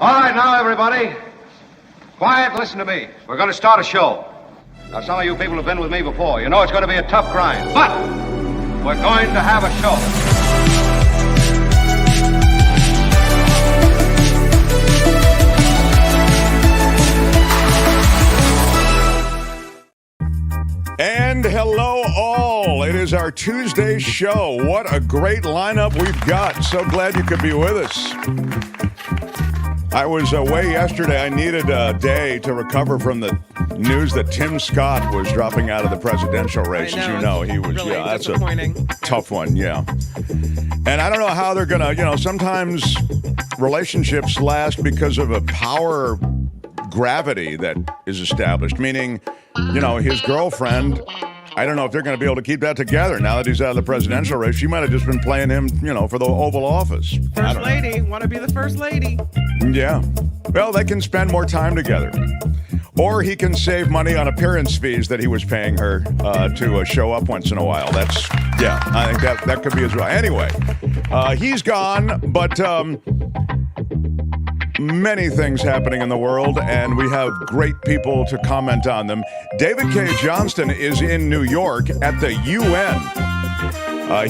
All right, now, everybody. Quiet, listen to me. We're going to start a show. Now, some of you people have been with me before. You know it's going to be a tough grind, but we're going to have a show. And hello, all. It is our Tuesday show. What a great lineup we've got. So glad you could be with us. I was away yesterday. I needed a day to recover from the news that Tim Scott was dropping out of the presidential race. As you know, he was, really that's a tough one, And I don't know how they're going to, sometimes relationships last because of a power gravity that is established, meaning, his girlfriend, I don't know if they're going to be able to keep that together now that he's out of the presidential race. She might have just been playing him, for the Oval Office. First lady. Want to be the first lady. Yeah. Well, they can spend more time together. Or he can save money on appearance fees that he was paying her to show up once in a while. I think that could be as well. Anyway, he's gone, but many things happening in the world, and we have great people to comment on them. David Cay Johnston is in New York at the UN.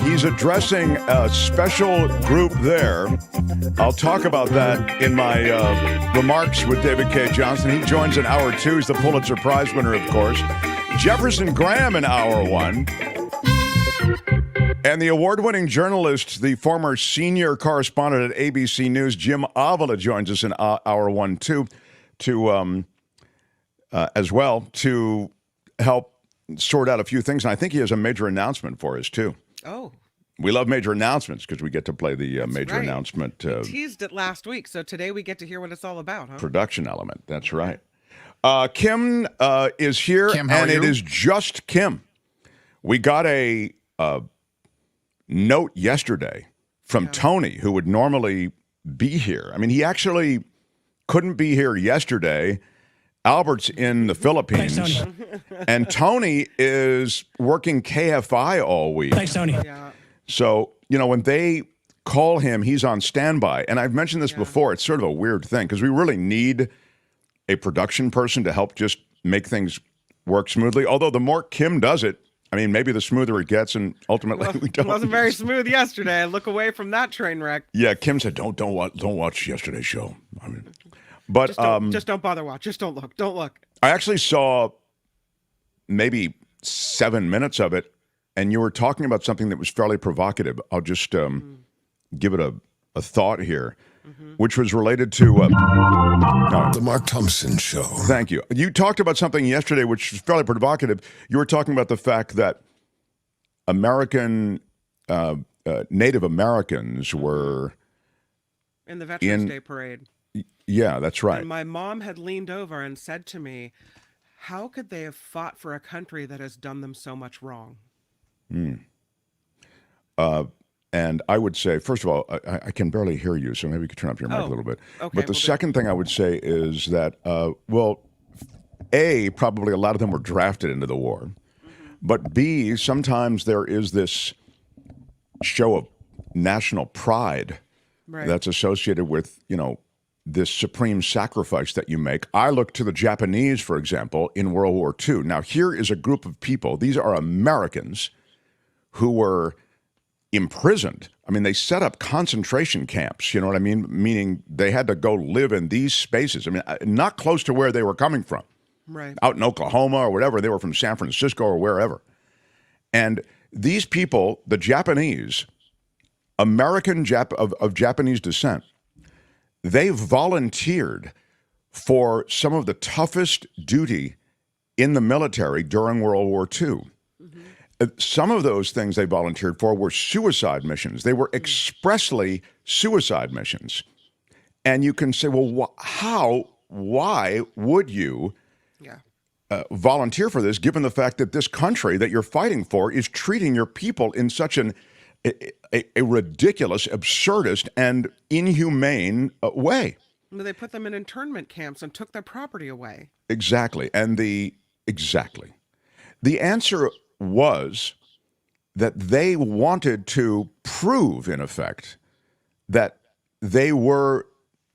He's addressing a special group there. I'll talk about that in my remarks with David Cay Johnston. He joins in hour 2. He's the Pulitzer Prize winner, of course. Jefferson Graham in hour 1. And the award-winning journalist, the former senior correspondent at ABC News, Jim Avila, joins us in hour 1, too, as well, to help sort out a few things. And I think he has a major announcement for us, too. Oh. We love major announcements because we get to play the major announcement. We teased it last week, so today we get to hear what it's all about, huh? Production element, that's right. Kim is here, Kim, how are you? It is just Kim. We got a note yesterday from Tony, who would normally be here. I mean, he actually couldn't be here yesterday. Albert's in the Philippines. Thanks, Tony. And Tony is working KFI all week. Thanks, Tony. Yeah. So, when they call him, he's on standby. And I've mentioned this before. It's sort of a weird thing because we really need a production person to help just make things work smoothly. Although the more Kim does it, I mean, maybe the smoother it gets, and ultimately we don't. It wasn't very smooth yesterday. I look away from that train wreck. Yeah, Kim said, "Don't watch yesterday's show." I mean, but just don't bother watch. Just don't look. Don't look. I actually saw maybe 7 minutes of it, and you were talking about something that was fairly provocative. I'll just give it a thought here, which was related to The Mark Thompson Show. Thank you. You talked about something yesterday which was fairly provocative. You were talking about the fact that Native Americans were in the Veterans Day parade. Yeah, that's right. And my mom had leaned over and said to me, how could they have fought for a country that has done them so much wrong? And I would say, first of all, I can barely hear you, so maybe you could turn up your mic a little bit. Okay, but the second thing I would say is that, A, probably a lot of them were drafted into the war. But B, sometimes there is this show of national pride that's associated with, this supreme sacrifice that you make. I look to the Japanese, for example, in World War II. Now, here is a group of people. These are Americans who were imprisoned. I mean, they set up concentration camps, you know what I mean? Meaning they had to go live in these spaces. I mean, not close to where they were coming from. Right. Out in Oklahoma or whatever. They were from San Francisco or wherever. And these people, the Japanese, of Japanese descent, they volunteered for some of the toughest duty in the military during World War II. Some of those things they volunteered for were suicide missions. They were expressly suicide missions. And you can say, well, why would you volunteer for this, given the fact that this country that you're fighting for is treating your people in such a ridiculous, absurdist, and inhumane way? They put them in internment camps and took their property away. Exactly. And the answer was that they wanted to prove, in effect, that they were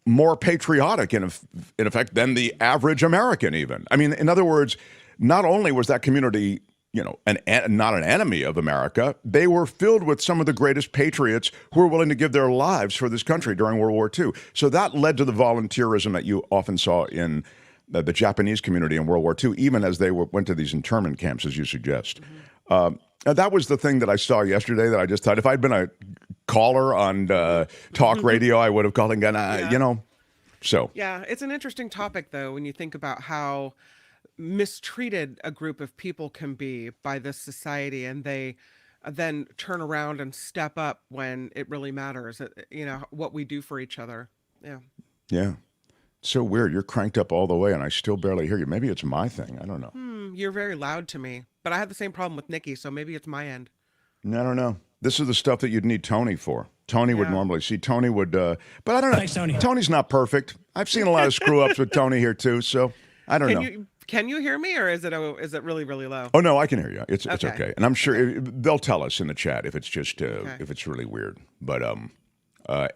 more patriotic in effect than the average American even. I mean, in other words, not only was that community, not an enemy of America, they were filled with some of the greatest patriots who were willing to give their lives for this country during World War II. So that led to the volunteerism that you often saw in the Japanese community in World War II, even as they went to these internment camps, as you suggest. That was the thing that I saw yesterday that I just thought, if I'd been a caller on talk radio, I would have called and gone, so. Yeah, it's an interesting topic, though, when you think about how mistreated a group of people can be by this society, and they then turn around and step up when it really matters, what we do for each other. Yeah. So weird. You're cranked up all the way and I still barely hear you. Maybe it's my thing. I don't know. You're very loud to me, but I have the same problem with Nikki, so maybe it's my end. I don't know. This is the stuff that you'd need Tony for. Tony would normally see. Tony would, but I don't know. Thanks, Tony. Tony's not perfect. I've seen a lot of screw ups with Tony here too, so I don't know. Can you hear me, or is it really, really low? Oh no, I can hear you. It's okay, and I'm sure they'll tell us in the chat if it's just if it's really weird. But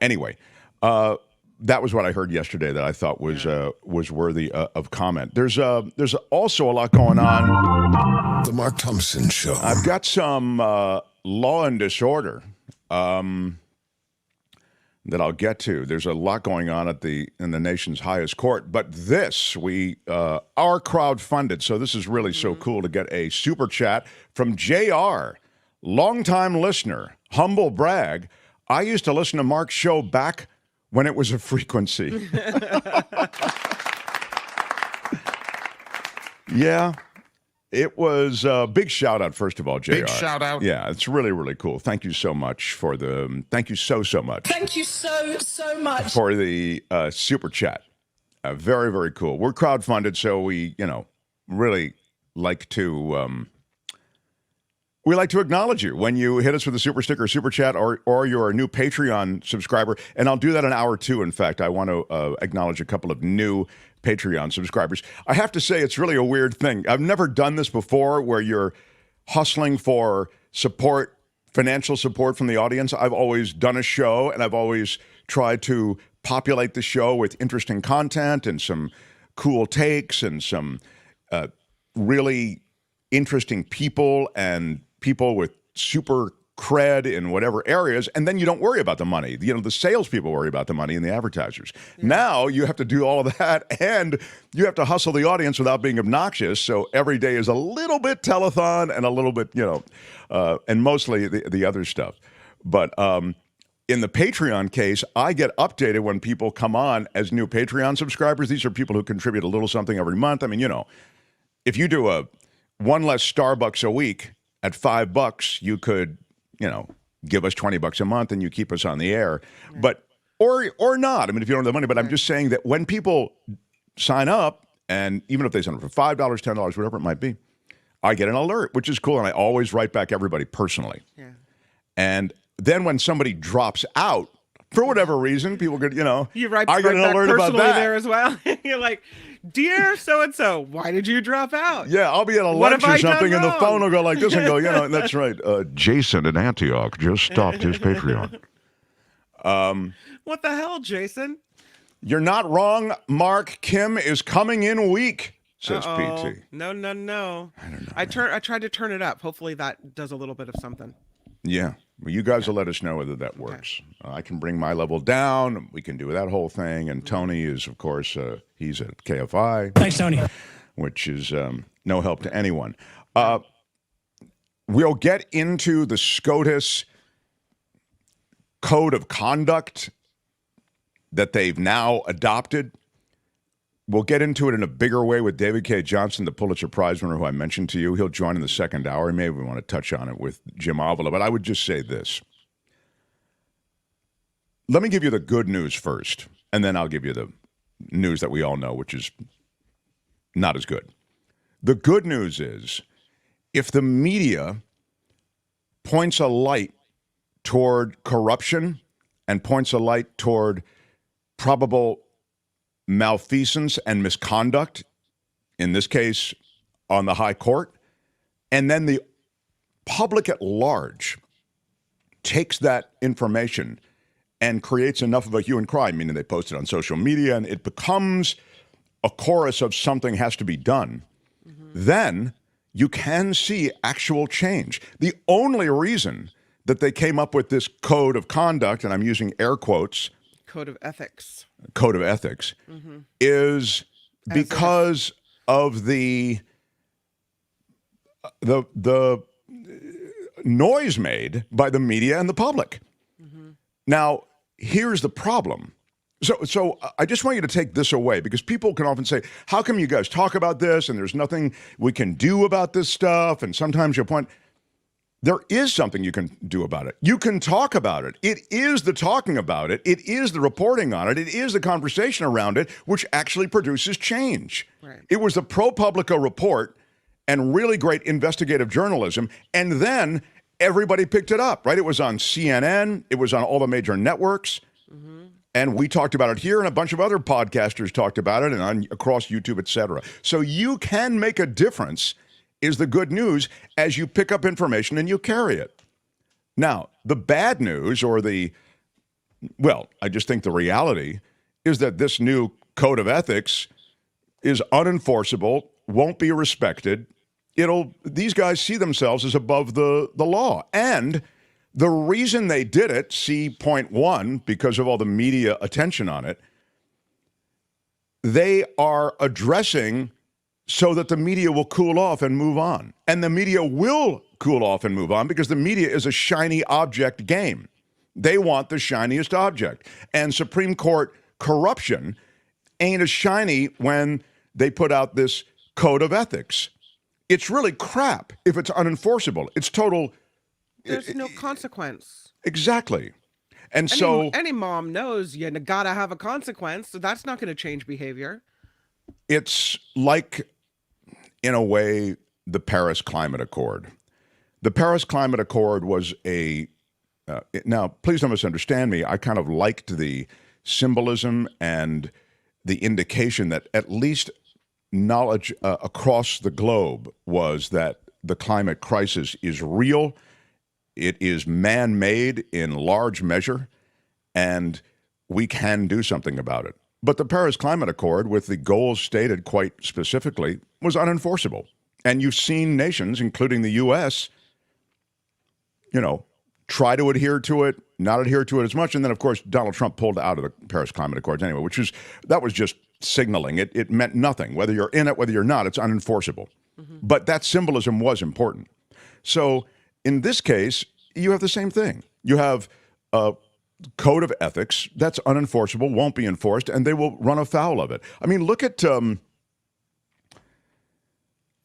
anyway, that was what I heard yesterday that I thought was worthy of comment. There's also a lot going on. The Mark Thompson Show. I've got some law and disorder that I'll get to. There's a lot going on in the nation's highest court, but this we are crowdfunded, so this is really so cool to get a super chat from JR, longtime listener, humble brag. I used to listen to Mark's show back when it was a frequency. Yeah. It was a big shout out, first of all, JR. Big shout out. Yeah, it's really, really cool. Thank you so much for thank you so much. Thank you so much. For the super chat. Very, very cool. We're crowdfunded, so we, really like to, we like to acknowledge you when you hit us with a super sticker, super chat, or you're a new Patreon subscriber. And I'll do that in hour 2. In fact, I want to acknowledge a couple of new Patreon subscribers. I have to say, it's really a weird thing. I've never done this before where you're hustling for support, financial support from the audience. I've always done a show, and I've always tried to populate the show with interesting content and some cool takes and some really interesting people and people with super cred in whatever areas, and then you don't worry about the money. The salespeople worry about the money and the advertisers. Yeah. Now you have to do all of that, and you have to hustle the audience without being obnoxious. So every day is a little bit telethon and a little bit, and mostly the other stuff. But in the Patreon case, I get updated when people come on as new Patreon subscribers. These are people who contribute a little something every month. I mean, if you do one less Starbucks a week at $5, you could, give us $20 a month and you keep us on the air. Right. But or not. I mean, if you don't have the money. But I'm just saying that when people sign up, and even if they sign up for $5, $10, whatever it might be, I get an alert, which is cool, and I always write back everybody personally. Yeah. And then when somebody drops out for whatever reason, people get you write I get an back alert about that there as well. You're like, dear so-and-so, why did you drop out? Yeah, I'll be at a lunch or something, and the phone will go like this and go, and that's right. Jason in Antioch just stopped his Patreon. What the hell, Jason? You're not wrong, Mark. Kim is coming in weak, says PT. No. I don't know. I tried to turn it up. Hopefully that does a little bit of something. Yeah. Well, you guys will let us know whether that works. Okay. I can bring my level down. We can do that whole thing. And Tony is, of course, he's at KFI. Thanks, Tony. Which is no help to anyone. We'll get into the SCOTUS code of conduct that they've now adopted. We'll get into it in a bigger way with David Cay Johnston, the Pulitzer Prize winner who I mentioned to you. He'll join in the second hour. Maybe we want to touch on it with Jim Avila, but I would just say this. Let me give you the good news first, and then I'll give you the news that we all know, which is not as good. The good news is if the media points a light toward corruption and points a light toward probable malfeasance and misconduct, in this case on the high court, and then the public at large takes that information and creates enough of a hue and cry, meaning they post it on social media and it becomes a chorus of something has to be done, then you can see actual change. The only reason that they came up with this code of conduct, and I'm using air quotes, code of ethics, is because of the noise made by the media and the public. Now, here's the problem. So I just want you to take this away, because people can often say, how come you guys talk about this and there's nothing we can do about this stuff? And sometimes you'll point, there is something you can do about it. You can talk about it. It is the talking about it. It is the reporting on it. It is the conversation around it, which actually produces change. Right. It was the ProPublica report and really great investigative journalism. And then everybody picked it up, right? It was on CNN. It was on all the major networks. And we talked about it here, and a bunch of other podcasters talked about it, and across YouTube, et cetera. So you can make a difference, is the good news, as you pick up information and you carry it. Now, the bad news, I just think the reality is that this new code of ethics is unenforceable, won't be respected. These guys see themselves as above the law. And the reason they did it, see point one, because of all the media attention on it, they are addressing so that the media will cool off and move on. And the media will cool off and move on because the media is a shiny object game. They want the shiniest object. And Supreme Court corruption ain't as shiny when they put out this code of ethics. It's really crap if it's unenforceable. It's total... There's no consequence. Exactly. And any mom knows you gotta have a consequence, so that's not going to change behavior. It's like, in a way, the Paris Climate Accord. The Paris Climate Accord was now, please don't misunderstand me, I kind of liked the symbolism and the indication that at least knowledge across the globe was that the climate crisis is real. It is man-made in large measure, and we can do something about it. But the Paris Climate Accord, with the goals stated quite specifically, was unenforceable. And you've seen nations, including the U.S., try to adhere to it, not adhere to it as much. And then, of course, Donald Trump pulled out of the Paris Climate Accords anyway, that was just signaling. It meant nothing. Whether you're in it, whether you're not, it's unenforceable. But that symbolism was important. So in this case, you have the same thing. You have a code of ethics that's unenforceable, won't be enforced, and they will run afoul of it. I mean, look at,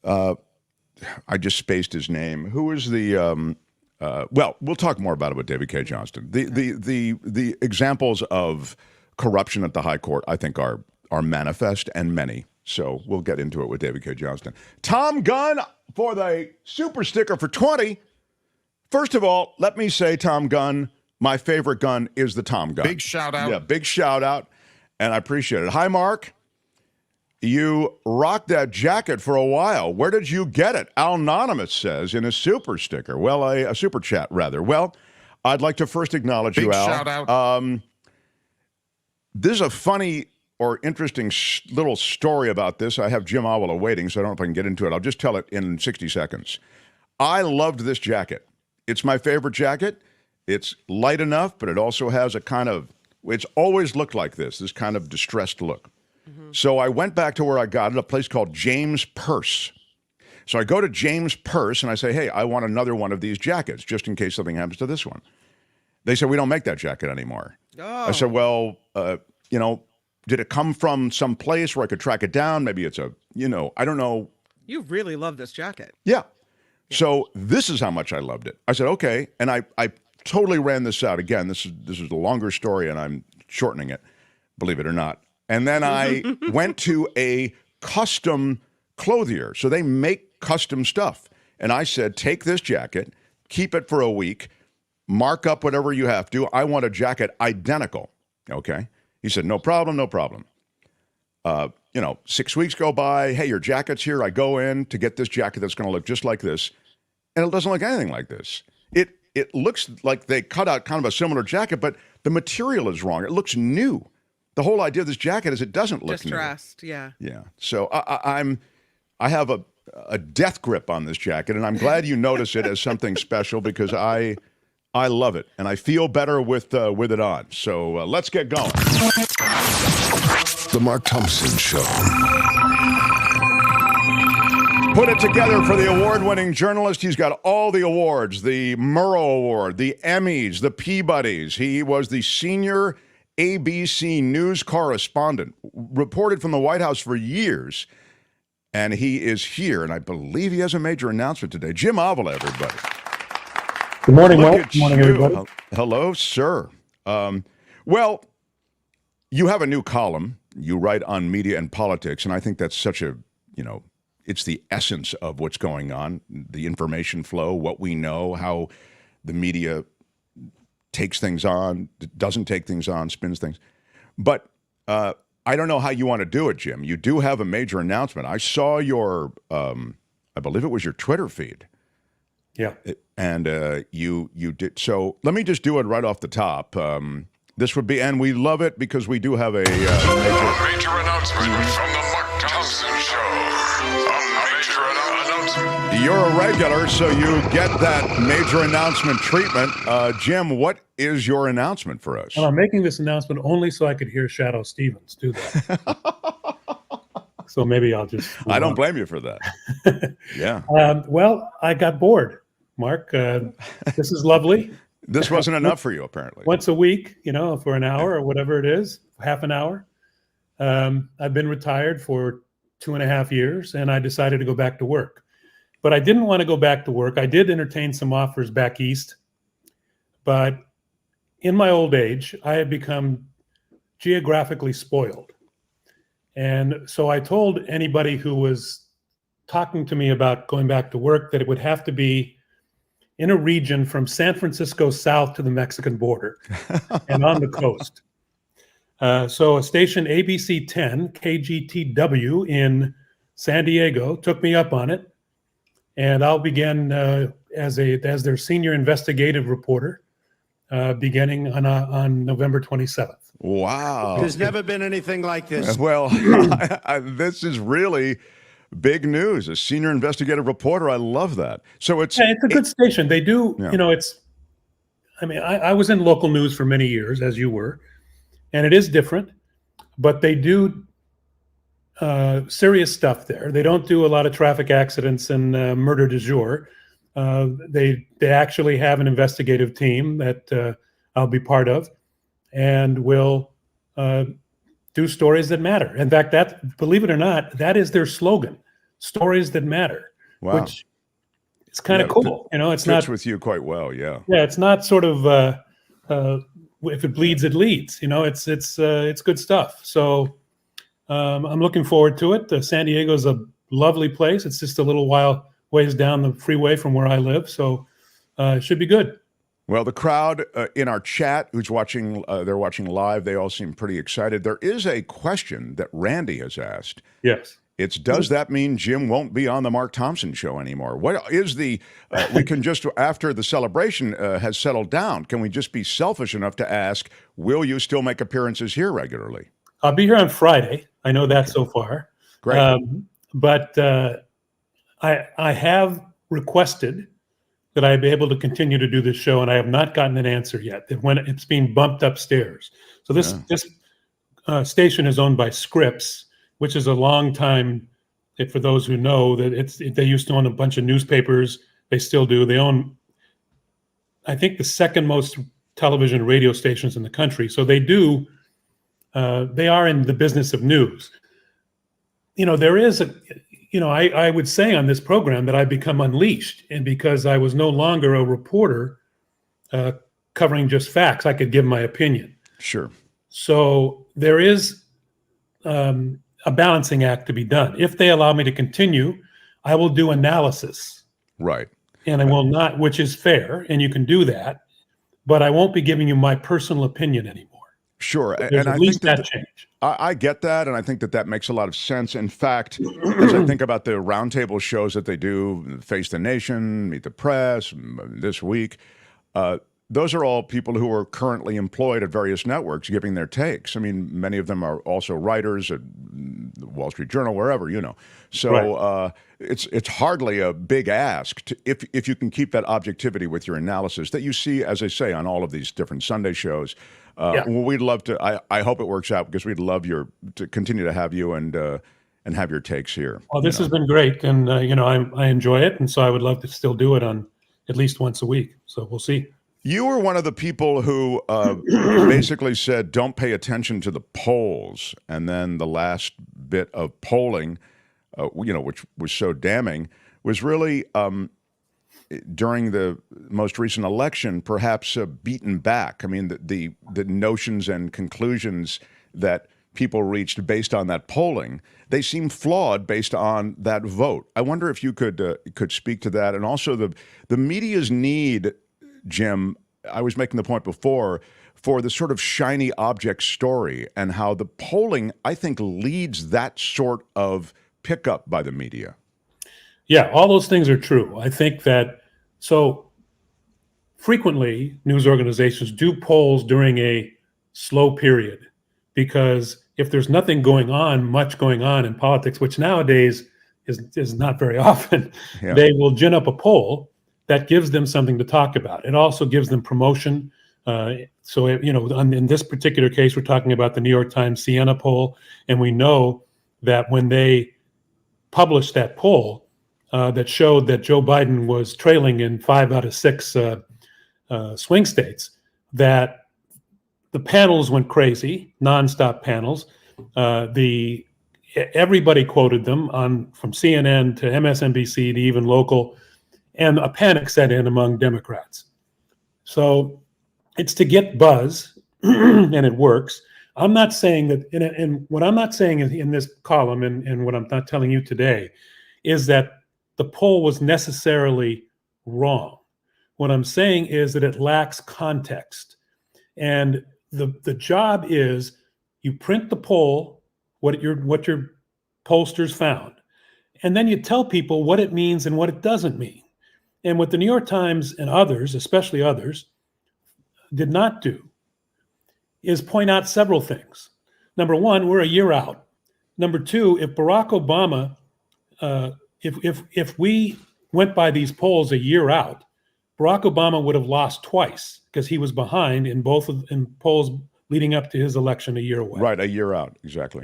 I just spaced his name. Who is the, we'll talk more about it with David Cay Johnston. The examples of corruption at the high court, I think, are manifest and many. So we'll get into it with David Cay Johnston. Tom Gunn for the super sticker for 20. First of all, let me say, Tom Gunn, my favorite gun is the Tom Gun. Big shout out. Yeah, big shout out, and I appreciate it. Hi, Mark. You rocked that jacket for a while. Where did you get it? Anonymous says in a super sticker. Well, a super chat, rather. Well, I'd like to first acknowledge you, Al. Big shout out. This is a funny or interesting little story about this. I have Jim Avila waiting, so I don't know if I can get into it. I'll just tell it in 60 seconds. I loved this jacket. It's my favorite jacket. It's light enough, but it also has a kind of, it's always looked like this kind of distressed look. So I went back to where I got it, a place called James Purse. So I go to James Purse and I say, hey, I want another one of these jackets just in case something happens to this one. They said, we don't make that jacket anymore. I said, well, did it come from some place where I could track it down? Maybe it's I don't know. You really love this jacket. Yeah. So this is how much I loved it. I said, okay. And I totally ran this out. Again, this is a longer story and I'm shortening it, believe it or not. And then I went to a custom clothier. So they make custom stuff. And I said, take this jacket, keep it for a week, mark up whatever you have to. I want a jacket identical. Okay. He said, no problem, no problem. 6 weeks go by. Hey, your jacket's here. I go in to get this jacket that's going to look just like this. And it doesn't look anything like this. it looks like they cut out kind of a similar jacket, but the material is wrong. It looks new. The whole idea of this jacket is it doesn't look Distressed, new. yeah. Yeah. So I have a death grip on this jacket, and I'm glad you notice it as something special because I love it, and I feel better with it on. So let's get going. The Mark Thompson Show. Put it together for the award-winning journalist. He's got all the awards, the Murrow Award, the Emmys, the Peabodys. He was the senior ABC news correspondent, reported from the White House for years, and he is here, and I believe he has a major announcement today. Jim Avila, everybody. Good morning, Look Mark. at Good morning, you. everybody. Hello, sir. Well, you have a new column. You write on media and politics, and I think that's such a, it's the essence of what's going on, the information flow, what we know, how the media takes things on, doesn't take things on, spins things. But I don't know how you want to do it, Jim. You do have a major announcement. I saw your, I believe it was your Twitter feed. Yeah. And you did. So let me just do it right off the top. This would be, and we love it because we do have a major announcement from the Mark Thompson Show. A major announcement. You're a regular, so you get that major announcement treatment. Jim, what is your announcement for us? Well, I'm making this announcement only so I could hear Shadow Stevens do that. So maybe I'll just... I don't blame you for that. Yeah. Well, I got bored, Mark. This is lovely. This wasn't enough for you, apparently. Once a week, for an hour or whatever it is, half an hour. I've been retired for 2.5 years, and I decided to go back to work. But I didn't want to go back to work. I did entertain some offers back east. But in my old age, I had become geographically spoiled. And so I told anybody who was talking to me about going back to work that it would have to be in a region from San Francisco south to the Mexican border and on the coast. So a station ABC 10, KGTW in San Diego, took me up on it. And I'll begin as their senior investigative reporter beginning on November 27th. Wow. There's never been anything like this. Well, this is really big news. A senior investigative reporter. I love that. So it's a good station. They do, I was in local news for many years, as you were, and it is different, but they do serious stuff there. They don't do a lot of traffic accidents and murder du jour. They actually have an investigative team that I'll be part of, and will do stories that matter. In fact, believe it or not, that is their slogan: "Stories that matter." Wow. Which is kind of cool. It's not with you quite well. Yeah. Yeah, it's not sort of if it bleeds, it leads. It's good stuff. So I'm looking forward to it. San Diego is a lovely place. It's just a little ways down the freeway from where I live, so it should be good. Well, the crowd in our chat who's watching, they're watching live, they all seem pretty excited. There is a question that Randy has asked. Yes. It's, does that mean Jim won't be on the Mark Thompson Show anymore? What is we can just, after the celebration has settled down, can we just be selfish enough to ask, will you still make appearances here regularly? I'll be here on Friday. I know that so far. Great. But I have requested that I be able to continue to do this show, and I have not gotten an answer yet. When it's being bumped upstairs. So this station is owned by Scripps, which is a long time. For those who know, that they used to own a bunch of newspapers. They still do. They own, I think, the second most television and radio stations in the country. So they do. They are in the business of news. There is I would say on this program that I've become unleashed, and because I was no longer a reporter covering just facts, I could give my opinion. Sure. So there is a balancing act to be done. If they allow me to continue, I will do analysis. Right. And I will not, which is fair, and you can do that, but I won't be giving you my personal opinion anymore. Sure. There's and at least I think that change. I get that, and I think that makes a lot of sense. In fact, as I think about the roundtable shows that they do, Face the Nation, Meet the Press, this week, those are all people who are currently employed at various networks giving their takes. I mean, many of them are also writers at the Wall Street Journal, wherever, So it's hardly a big ask if you can keep that objectivity with your analysis that you see, as I say, on all of these different Sunday shows. Well, we'd love to. I hope it works out because we'd love to continue to have you and have your takes here. Well, this has been great, and I enjoy it, and so I would love to still do it on at least once a week. So we'll see. You were one of the people who basically said, don't pay attention to the polls. And then the last bit of polling, which was so damning, was really during the most recent election, perhaps beaten back. I mean, the notions and conclusions that people reached based on that polling, they seem flawed based on that vote. I wonder if you could speak to that. And also the media's need, Jim, I was making the point before, for the sort of shiny object story and how the polling, I think, leads that sort of pickup by the media. Yeah, all those things are true. I think that so frequently news organizations do polls during a slow period because if there's nothing much going on in politics, which nowadays is not very often, they will gin up a poll that gives them something to talk about. It also gives them promotion. In this particular case, we're talking about the New York Times Siena poll, and we know that when they published that poll that showed that Joe Biden was trailing in 5 out of 6 swing states, that the panels went crazy, nonstop panels. Everybody quoted them from CNN to MSNBC to even local. And a panic set in among Democrats. So it's to get buzz, and it works. I'm not saying that, and what I'm not saying in this column, and what I'm not telling you today, is that the poll was necessarily wrong. What I'm saying is that it lacks context. And the job is you print the poll, what your pollsters found, and then you tell people what it means and what it doesn't mean. And what the New York Times and others, especially others, did not do is point out several things. Number one, we're a year out. Number two, if Barack Obama, if we went by these polls a year out, Barack Obama would have lost twice because he was behind in polls leading up to his election a year away. Right, a year out, exactly.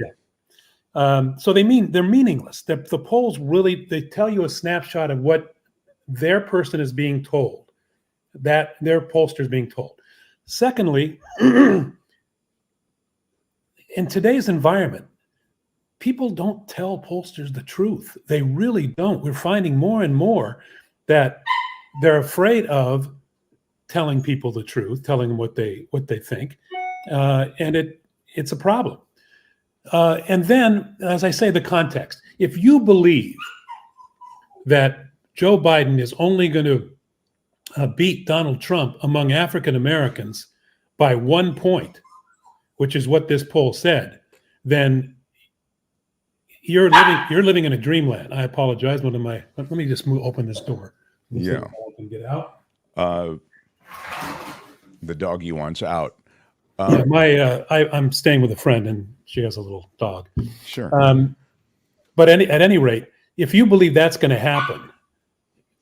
Yeah. So they're meaningless. The polls really, they tell you a snapshot of what their person is being told, that their pollster is being told. Secondly, in today's environment, people don't tell pollsters the truth. They really don't. We're finding more and more that they're afraid of telling people the truth, telling them what they think, and it's a problem. And then, as I say, the context. If you believe that Joe Biden is only going to beat Donald Trump among African Americans by 1 point, which is what this poll said, then you're living in a dreamland. I apologize. Let me just open this door. Yeah. I can get out. The doggy wants out. I'm staying with a friend, and she has a little dog. Sure. But at any rate, if you believe that's going to happen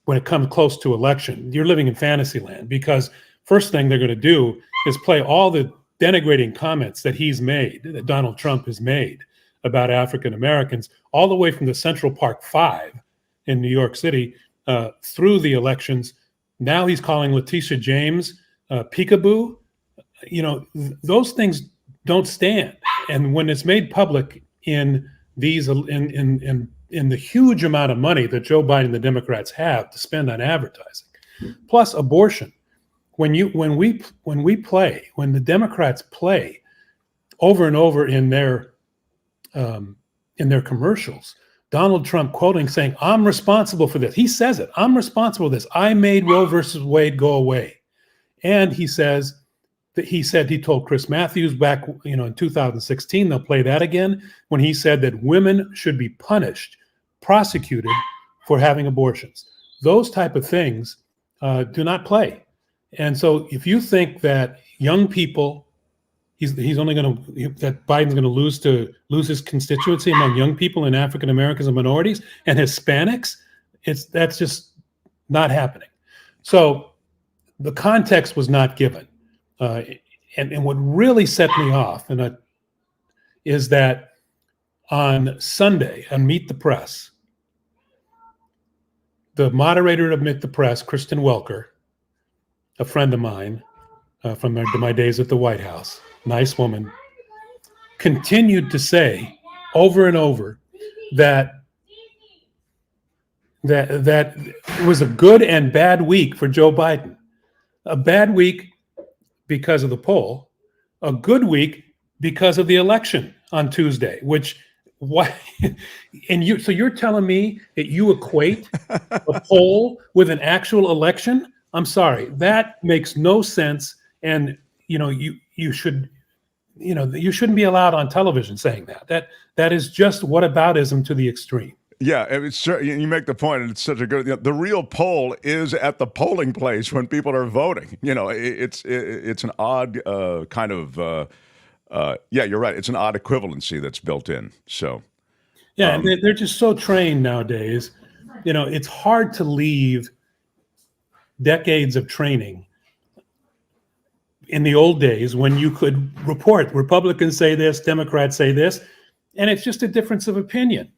when it comes close to election, you're living in fantasy land, because first thing they're going to do is play all the denigrating comments that that Donald Trump has made about African Americans, all the way from the Central Park 5 in New York City through the elections. Now he's calling Letitia James peekaboo. Those things don't stand. And when it's made public in the huge amount of money that Joe Biden and the Democrats have to spend on advertising, plus abortion, when the Democrats play over and over in their commercials, Donald Trump quoting, saying, "I'm responsible for this." He says it. "I'm responsible for this. I made Roe versus Wade go away." And he says that he told Chris Matthews back, in 2016, they'll play that again, when he said that women should be punished, prosecuted for having abortions. Those type of things do not play. And so if you think that young people, he's only going to, that Biden's going to lose his constituency among young people and African Americans and minorities and Hispanics, that's just not happening. So the context was not given. And what really set me off is that on Sunday, on Meet the Press, the moderator of Meet the Press, Kristen Welker, a friend of mine from my days at the White House, nice woman, continued to say over and over that it was a good and bad week for Joe Biden. A bad week because of the poll, a good week because of the election on Tuesday, so you're telling me that you equate a poll with an actual election? I'm sorry, that makes no sense. And you shouldn't be allowed on television saying that is just whataboutism to the extreme. Yeah, you make the point, and it's such a good. The real poll is at the polling place when people are voting. It's an odd kind of. Yeah, you're right. It's an odd equivalency that's built in. So. Yeah, and they're just so trained nowadays. It's hard to leave decades of training in the old days when you could report Republicans say this, Democrats say this, and it's just a difference of opinion.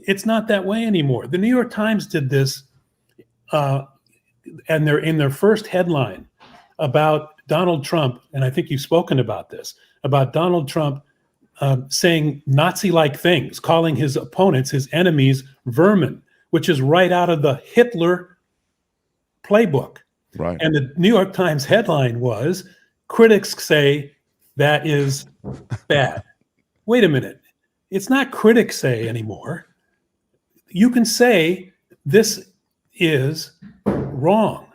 It's not that way anymore. The New York Times did this, and they're in their first headline about Donald Trump, and I think you've spoken about this, about Donald Trump saying Nazi-like things, calling his opponents, his enemies, vermin, which is right out of the Hitler playbook. Right. And the New York Times headline was, critics say that is bad. Wait a minute. It's not critics say anymore. You can say this is wrong.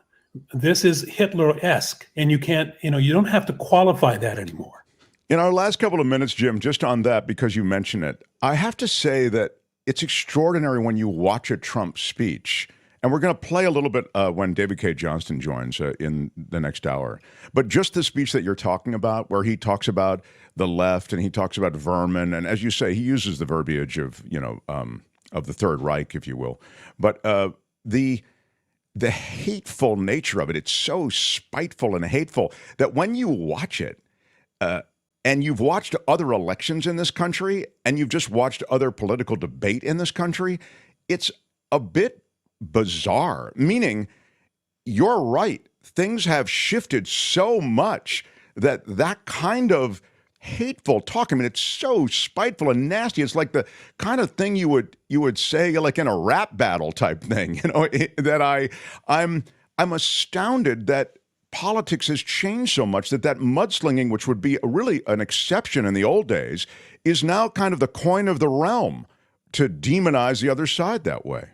This is Hitler-esque, and you can't, you don't have to qualify that anymore. In our last couple of minutes, Jim, just on that, because you mentioned it, I have to say that it's extraordinary when you watch a Trump speech, and we're going to play a little bit when David Cay Johnston joins in the next hour. But just the speech that you're talking about, where he talks about the left and he talks about vermin, and as you say, he uses the verbiage of the Third Reich, if you will. But the hateful nature of it, it's so spiteful and hateful that when you watch it, and you've watched other elections in this country, and you've just watched other political debate in this country, it's a bit bizarre, meaning you're right. Things have shifted so much that kind of hateful talk, I mean, it's so spiteful and nasty. It's like the kind of thing you would say like in a rap battle type thing, that I'm astounded that politics has changed so much that mudslinging, which would be really an exception in the old days, is now kind of the coin of the realm to demonize the other side that way.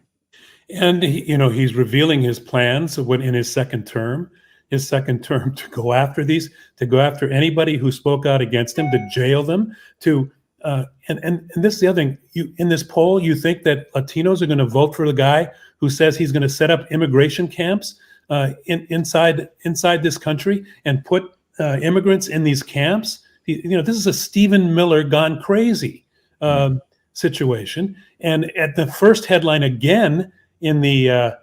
And he's revealing his plans in his second term to go after anybody who spoke out against him, to jail them, and this is the other thing. In this poll, you think that Latinos are going to vote for the guy who says he's going to set up immigration camps inside this country and put immigrants in these camps? This is a Stephen Miller gone crazy situation. And at the first headline again in the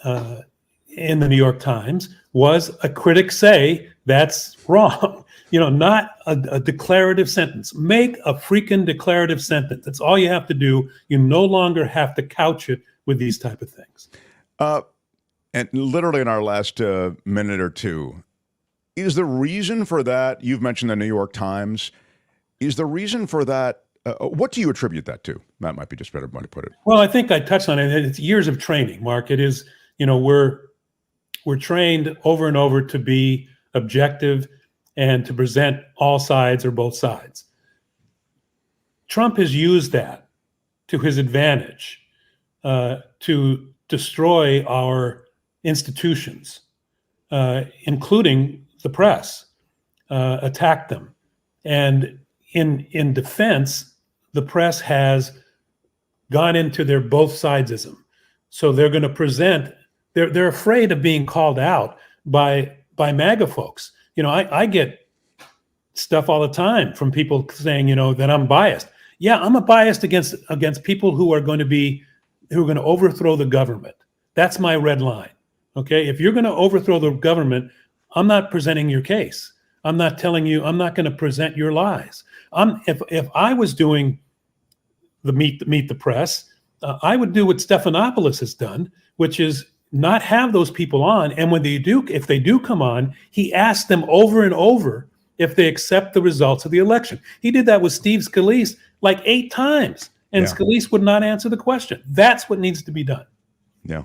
New York Times was a critic say that's wrong. Not a declarative sentence. Make a freaking declarative sentence. That's all you have to do. You no longer have to couch it with these type of things. And literally in our last minute or two, is the reason for that, you've mentioned the New York Times, is the reason for that, what do you attribute that to? That might be just a better way to put it. Well, I think I touched on it. It's years of training, Mark. It is, we're trained over and over to be objective and to present all sides or both sides. Trump has used that to his advantage to destroy our institutions, including the press, attack them. And in defense, the press has gone into their both sidesism. So they're going to present, they're afraid of being called out by by MAGA folks. I get stuff all the time from people saying, that I'm biased. Yeah, I'm biased against people who are going to overthrow the government. That's my red line. Okay, if you're going to overthrow the government, I'm not presenting your case. I'm not telling you. I'm not going to present your lies. If I was doing the meet the press, I would do what Stephanopoulos has done, which is not have those people on. And if they do come on, he asks them over and over if they accept the results of the election. He did that with Steve Scalise like 8 times, and Scalise would not answer the question. That's what needs to be done. Yeah.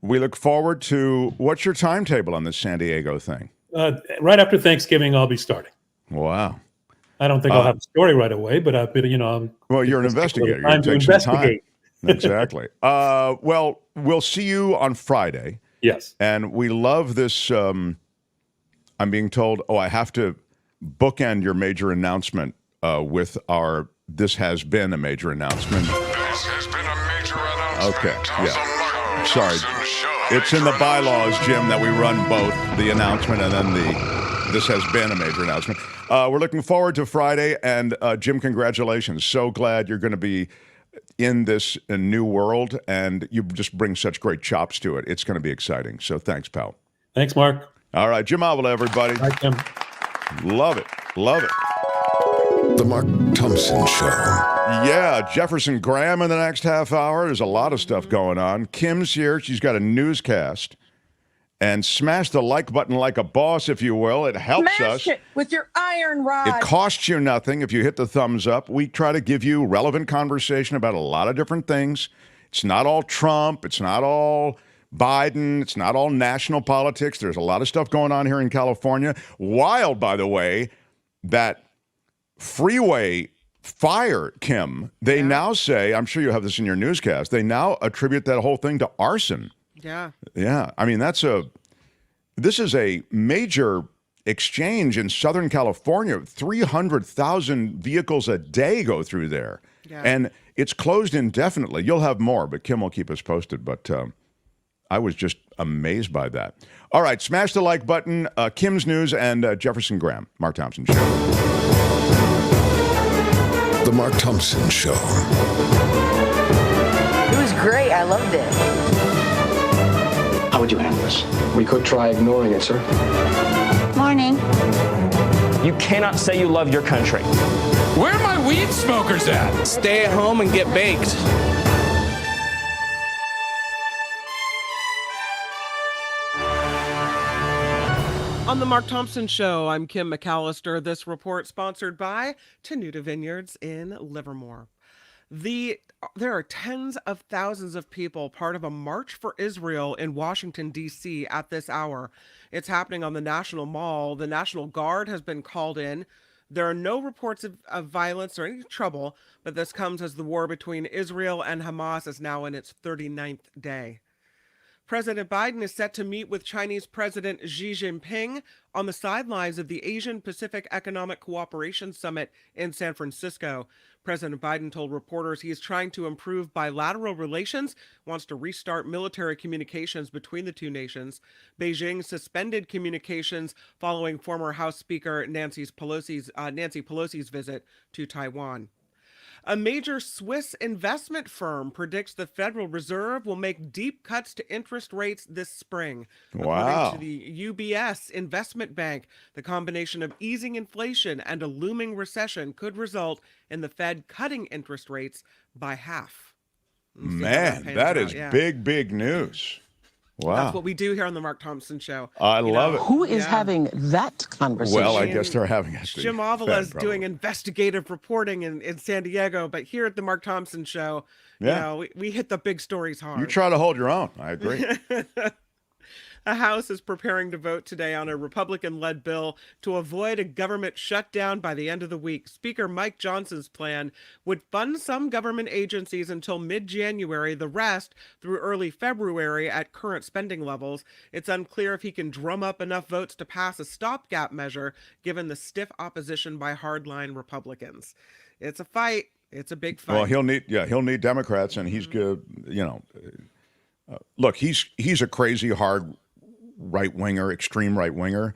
We look forward to, what's your timetable on this San Diego thing? Right after Thanksgiving, I'll be starting. Wow. I don't think I'll have a story right away, but I've been, well, you're an investigator. You're time to investigate. Exactly. Well, we'll see you on Friday. Yes. And we love this. I'm being told, I have to bookend your major announcement with our, this has been a major announcement. This has been a major announcement. Okay, yeah. Sorry. It's in the bylaws, Jim, that we run both the announcement and then this has been a major announcement. We're looking forward to Friday, and Jim, congratulations. So glad you're going to be in this new world, and you just bring such great chops to it. It's going to be exciting. So thanks, pal. Thanks, Mark. All right, Jim Avila, everybody. Hi, Jim. Love it. Love it. The Mark Thompson Show. Yeah, Jefferson Graham in the next half hour. There's a lot of stuff going on. Kim's here. She's got a newscast. And smash the like button like a boss, if you will. It helps us. Smash it with your iron rod. It costs you nothing if you hit the thumbs up. We try to give you relevant conversation about a lot of different things. It's not all Trump. It's not all Biden. It's not all national politics. There's a lot of stuff going on here in California. Wild, by the way, that freeway fire, Kim, they now say, I'm sure you have this in your newscast, they now attribute that whole thing to arson. Yeah. Yeah. I mean, this is a major exchange in Southern California. 300,000 vehicles a day go through there. Yeah. And it's closed indefinitely. You'll have more, but Kim will keep us posted. But I was just amazed by that. All right. Smash the like button. Kim's News and Jefferson Graham. Mark Thompson Show. The Mark Thompson Show. It was great. I loved it. How would you handle this? We could try ignoring it, sir. Morning. You cannot say you love your country. Where are my weed smokers at? Stay at home and get baked. On the Mark Thompson Show, I'm Kim McAllister. This report sponsored by Tenuta Vineyards in Livermore. There are tens of thousands of people part of a March for Israel in Washington, D.C. at this hour. It's happening on the National Mall. The National Guard has been called in. There are no reports of violence or any trouble, but this comes as the war between Israel and Hamas is now in its 39th day. President Biden is set to meet with Chinese President Xi Jinping on the sidelines of the Asian Pacific Economic Cooperation Summit in San Francisco. President Biden told reporters he is trying to improve bilateral relations, wants to restart military communications between the two nations. Beijing suspended communications following former House Speaker Nancy Pelosi's visit to Taiwan. A major Swiss investment firm predicts the Federal Reserve will make deep cuts to interest rates this spring. Wow. According to the UBS investment bank, the combination of easing inflation and a looming recession could result in the Fed cutting interest rates by half. Man, that is big, big news. Wow. That's what we do here on the Mark Thompson Show. I love it. Who is having that conversation? Well, I guess they're having it. Jim Avila is doing investigative reporting in San Diego, but here at the Mark Thompson Show, we hit the big stories hard. You try to hold your own. I agree. The House is preparing to vote today on a Republican-led bill to avoid a government shutdown by the end of the week. Speaker Mike Johnson's plan would fund some government agencies until mid-January, the rest through early February at current spending levels. It's unclear if he can drum up enough votes to pass a stopgap measure, given the stiff opposition by hardline Republicans. It's a fight. It's a big fight. Well, he'll need Democrats, and he's good. Look, he's a crazy hard right-winger, extreme right-winger.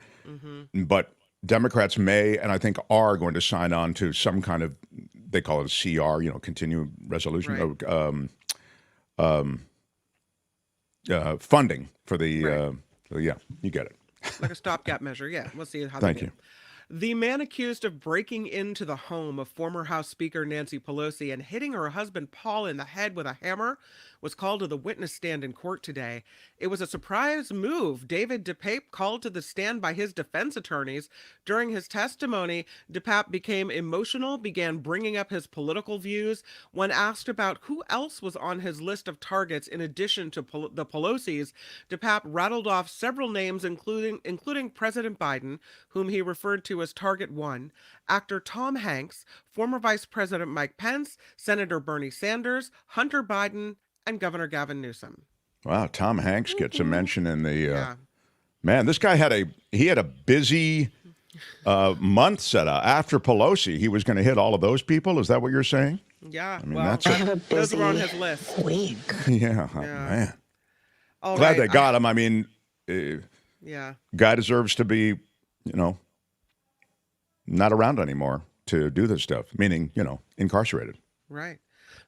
But Democrats may, and I think are going to sign on to some kind of, they call it a CR, continuing resolution, funding for the, yeah, you get it. Like a stopgap measure. Yeah, we'll see how Thank they do. you. The man accused of breaking into the home of former House Speaker Nancy Pelosi and hitting her husband Paul in the head with a hammer was called to the witness stand in court today. It was a surprise move. David Cay called to the stand by his defense attorneys. During his testimony, Cay became emotional, began bringing up his political views. When asked about who else was on his list of targets in addition to the Pelosi's, Cay rattled off several names, including President Biden, whom he referred to as Target 1, actor Tom Hanks, former Vice President Mike Pence, Senator Bernie Sanders, Hunter Biden, and Governor Gavin Newsom. Wow, Tom Hanks gets a mention in the. Man, this guy had a busy month set up. After Pelosi, he was going to hit all of those people. Is that what you're saying? Yeah, I mean, well, that's those were on his list. Week. Yeah, man. All Glad right, they got him. I mean, yeah, guy deserves to be, not around anymore to do this stuff, meaning, incarcerated. right.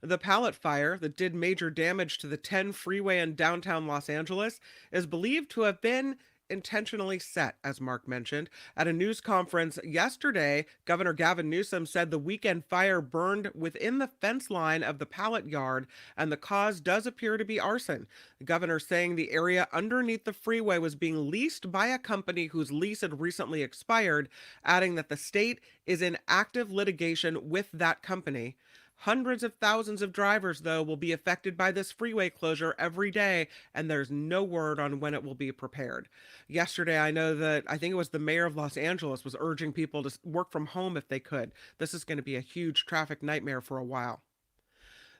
The pallet fire that did major damage to the 10 freeway in downtown Los Angeles is believed to have been intentionally set, as Mark mentioned. At a news conference yesterday, Governor Gavin Newsom said the weekend fire burned within the fence line of the pallet yard, and the cause does appear to be arson. The governor saying the area underneath the freeway was being leased by a company whose lease had recently expired, adding that the state is in active litigation with that company. Hundreds of thousands of drivers, though, will be affected by this freeway closure every day, and there's no word on when it will be prepared. Yesterday, I think it was the mayor of Los Angeles was urging people to work from home if they could. This is going to be a huge traffic nightmare for a while.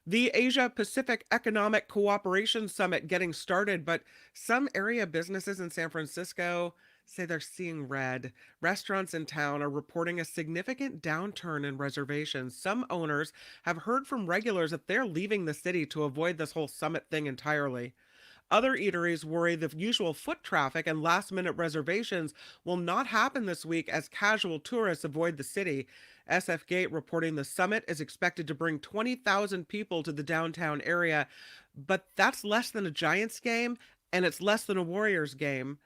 The Asia-Pacific Economic Cooperation Summit getting started, but some area businesses in San Francisco say they're seeing red. Restaurants in town are reporting a significant downturn in reservations. Some owners have heard from regulars that they're leaving the city to avoid this whole summit thing entirely. Other eateries worry the usual foot traffic and last-minute reservations will not happen this week as casual tourists avoid the city. SF Gate reporting the summit is expected to bring 20,000 people to the downtown area, but that's less than a Giants game, and it's less than a Warriors game.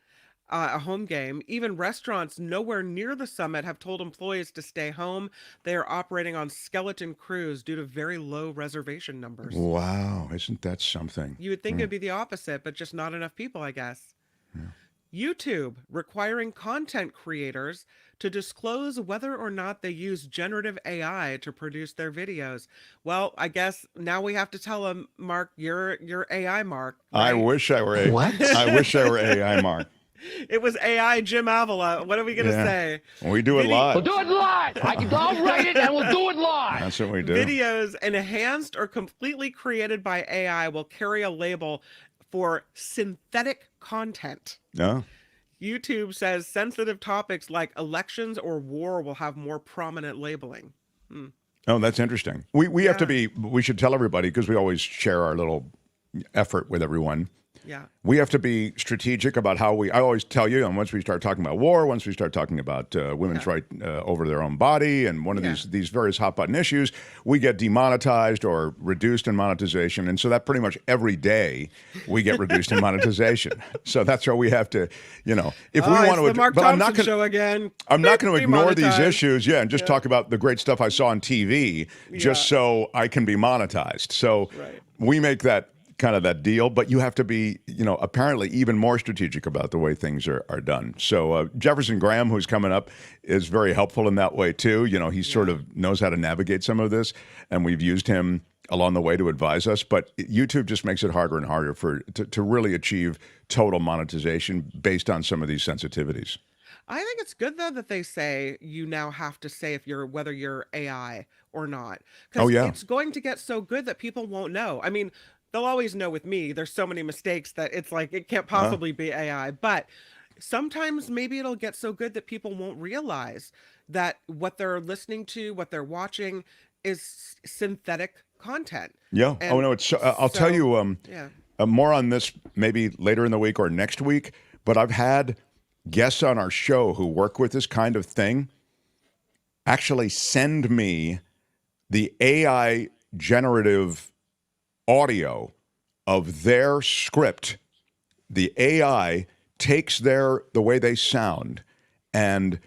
A home game. Even restaurants nowhere near the summit have told employees to stay home. They are operating on skeleton crews due to very low reservation numbers. Wow, isn't that something? You would think it'd be the opposite, but just not enough people, I guess. YouTube requiring content creators to disclose whether or not they use generative AI to produce their videos. Well, I guess now we have to tell them, Mark, you're AI, Mark. Right? I wish I were I wish I were AI, Mark. It was AI Jim Avila. What are we going to say? We do it live. We'll do it live. I'll write it and we'll do it live. That's what we do. Videos enhanced or completely created by AI will carry a label for synthetic content. No. YouTube says sensitive topics like elections or war will have more prominent labeling. Oh, that's interesting. We have to be, we should tell everybody, because we always share our little effort with everyone. Yeah. We have to be strategic about how I always tell you, and once we start talking about war, once we start talking about women's right over their own body, and one of these various hot button issues, we get demonetized or reduced in monetization. And so that pretty much every day we get reduced in monetization. So that's where we have to, if we want to, the Mark Thompson show again. I'm not going to ignore these issues. And just talk about the great stuff I saw on TV just so I can be monetized. So we make that kind of that deal, but you have to be, apparently even more strategic about the way things are done. So Jefferson Graham, who's coming up, is very helpful in that way too. He sort of knows how to navigate some of this, and we've used him along the way to advise us. But YouTube just makes it harder and harder to really achieve total monetization based on some of these sensitivities. I think it's good though that they say you now have to say whether you're AI or not. Because it's going to get so good that people won't know. I mean, they'll always know with me. There's so many mistakes that it's like it can't possibly be AI. But sometimes maybe it'll get so good that people won't realize that what they're listening to, what they're watching is synthetic content. Yeah. And I'll tell you more on this maybe later in the week or next week. but I've had guests on our show who work with this kind of thing actually send me the AI generative audio of their script. The AI takes the way they sound and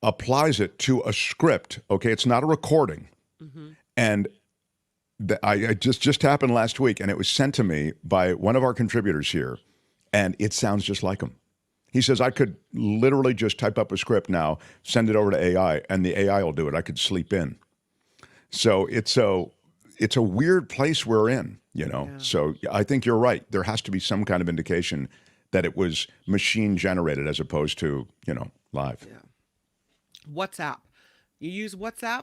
applies it to a script. Okay, it's not a recording. And it just happened last week, and it was sent to me by one of our contributors here, and it sounds just like him. He says, I could literally just type up a script now, send it over to AI, and the AI will do it. I could sleep in. So it's a weird place we're in, you know? Yeah. So I think you're right. There has to be some kind of indication that it was machine generated as opposed to, you know, live. Yeah. WhatsApp. You use WhatsApp?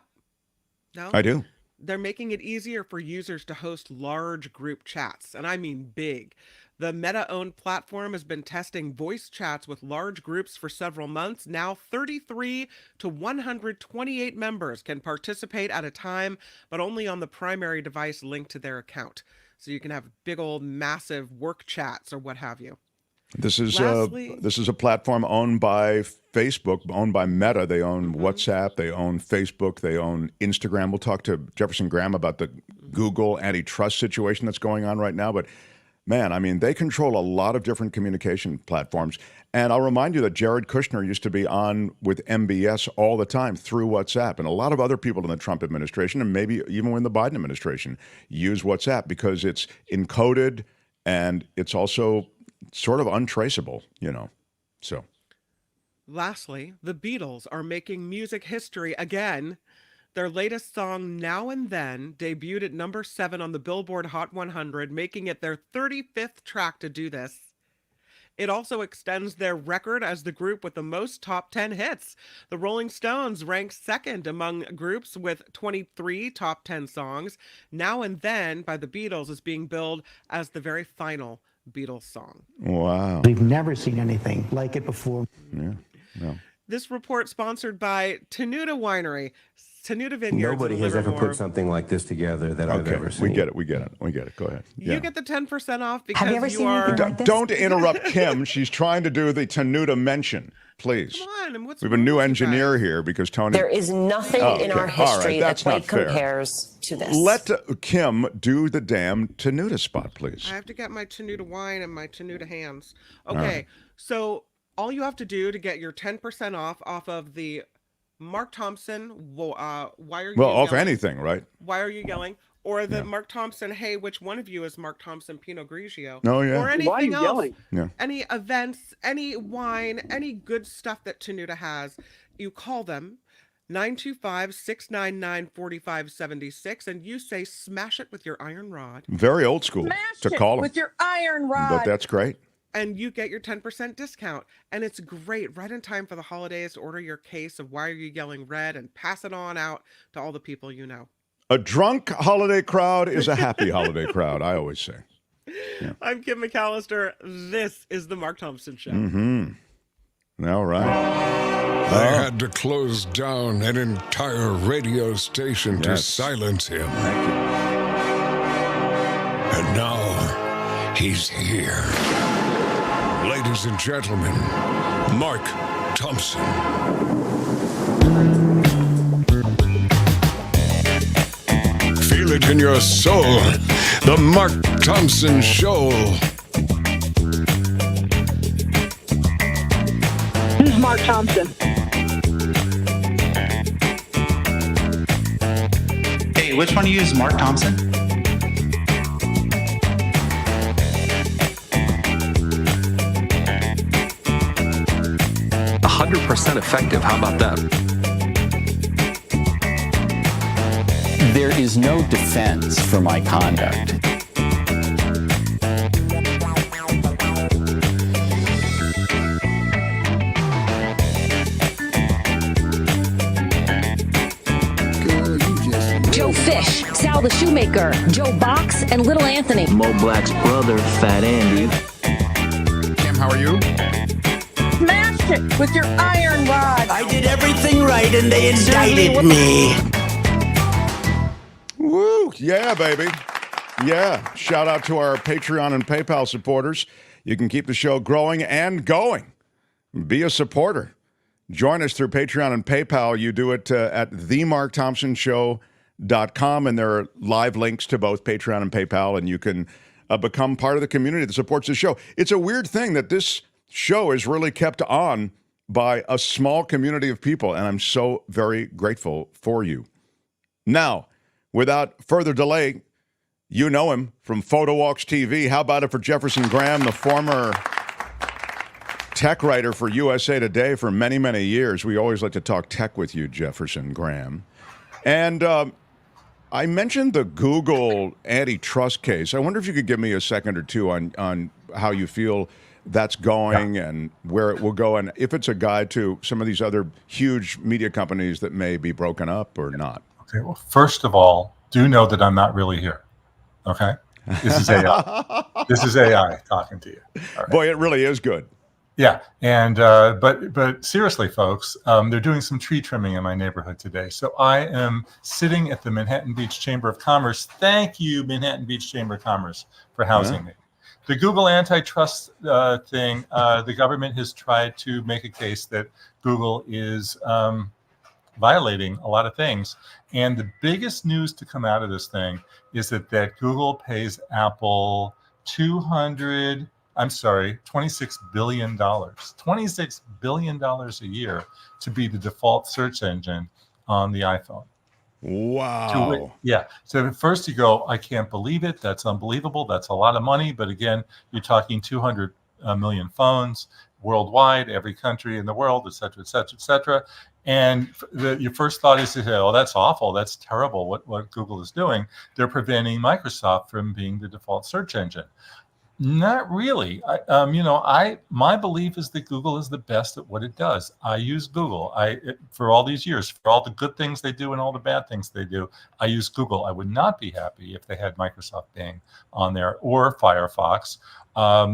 No? I do. They're making it easier for users to host large group chats, and I mean big. The Meta-owned platform has been testing voice chats with large groups for several months. Now 33 to 128 members can participate at a time, but only on the primary device linked to their account. So you can have big old massive work chats or what have you. This is a platform owned by Facebook, owned by Meta. They own WhatsApp, they own Facebook, they own Instagram. We'll talk to Jefferson Graham about the Google antitrust situation that's going on right now. But man, I mean, they control a lot of different communication platforms. And I'll remind you that Jared Kushner used to be on with MBS all the time through WhatsApp. And a lot of other people in the Trump administration, and maybe even in the Biden administration, use WhatsApp because it's encoded and it's also sort of untraceable, you know. So lastly, the Beatles are making music history again. Their latest song, Now and Then, debuted at number 7 on the Billboard Hot 100, making it their 35th track to do this. It also extends their record as the group with the most top 10 hits. The Rolling Stones rank second among groups with 23 top 10 songs. Now and Then by the Beatles is being billed as the very final Beatles song. Wow. We've never seen anything like it before. Yeah. No. This report sponsored by Tenuta Winery, Tenuta Vineyards. Nobody has ever put something like this together that I've ever seen. We get it. Go ahead. Yeah. You get the 10% off because have you ever seen anything like this? Don't interrupt Kim. She's trying to do the Tenuta mention. Please. Come on, we have a new engineer here because Tony. There is nothing in our history that quite compares to this. Let Kim do the damn Tenuta spot, please. I have to get my Tenuta wine and my Tenuta hands. Okay, so all you have to do to get your 10% off of the Mark Thompson, Why Are You Yelling? Off anything, right? Why Are You Yelling? Or the Mark Thompson, hey, which one of you is Mark Thompson Pinot Grigio? Oh, yeah. Or anything else. Yelling? Yeah. Any events, any wine, any good stuff that Tenuta has, you call them 925-699-4576 and you say smash it with your iron rod. Very old school to call them. With your iron rod. But that's great. And you get your 10% discount. And it's great right in time for the holidays to order your case of Why Are You Yelling Red and pass it on out to all the people you know. A drunk holiday crowd is a happy holiday crowd, I always say. Yeah. I'm Kim McAllister. This is The Mark Thompson Show. All right. I had to close down an entire radio station to silence him. Thank you. And now he's here. Ladies and gentlemen, Mark Thompson. Feel it in your soul. The Mark Thompson Show. This is Mark Thompson. Hey, which one of you is Mark Thompson? %100% effective. How about that? There is no defense for my conduct. Joe Fish, Sal the Shoemaker, Joe Box, and Little Anthony. Mo Black's brother, Fat Andy. Kim, how are you? Smash it with your iron rod. I did everything right and they indicted me. Woo! Yeah, baby. Yeah. Shout out to our Patreon and PayPal supporters. you can keep the show growing and going. Be a supporter. Join us through Patreon and PayPal. You do it at themarkthompsonshow.com, and there are live links to both Patreon and PayPal, and you can become part of the community that supports the show. It's a weird thing that this show is really kept on by a small community of people, and I'm so very grateful for you. Now, without further delay, you know him from Photo Walks TV. How about it for Jefferson Graham, the former tech writer for USA Today for many, many years. We always like to talk tech with you, Jefferson Graham. And I mentioned the Google antitrust case. I wonder if you could give me a second or two on how you feel that's going and where it will go, and if it's a guide to some of these other huge media companies that may be broken up or not. Okay, well, first of all, do know that I'm not really here. Okay? This is AI. This is AI talking to you. All right. Boy, it really is good. Yeah, and but seriously, folks, they're doing some tree trimming in my neighborhood today. So I am sitting at the Manhattan Beach Chamber of Commerce. Thank you, Manhattan Beach Chamber of Commerce, for housing me. The Google antitrust thing, the government has tried to make a case that Google is violating a lot of things. And the biggest news to come out of this thing is that Google pays Apple $26 billion. $26 billion a year to be the default search engine on the iPhone. Wow. Yeah. So at first you go, I can't believe it. That's unbelievable. That's a lot of money. But again, you're talking 200 million phones worldwide, every country in the world, et cetera, et cetera, et cetera. And your first thought is to say, oh, that's awful. That's terrible what Google is doing. They're preventing Microsoft from being the default search engine. Not really. My belief is that Google is the best at what it does. I use Google. For all these years, for all the good things they do and all the bad things they do, I use Google. I would not be happy if they had Microsoft Bing on there or Firefox. But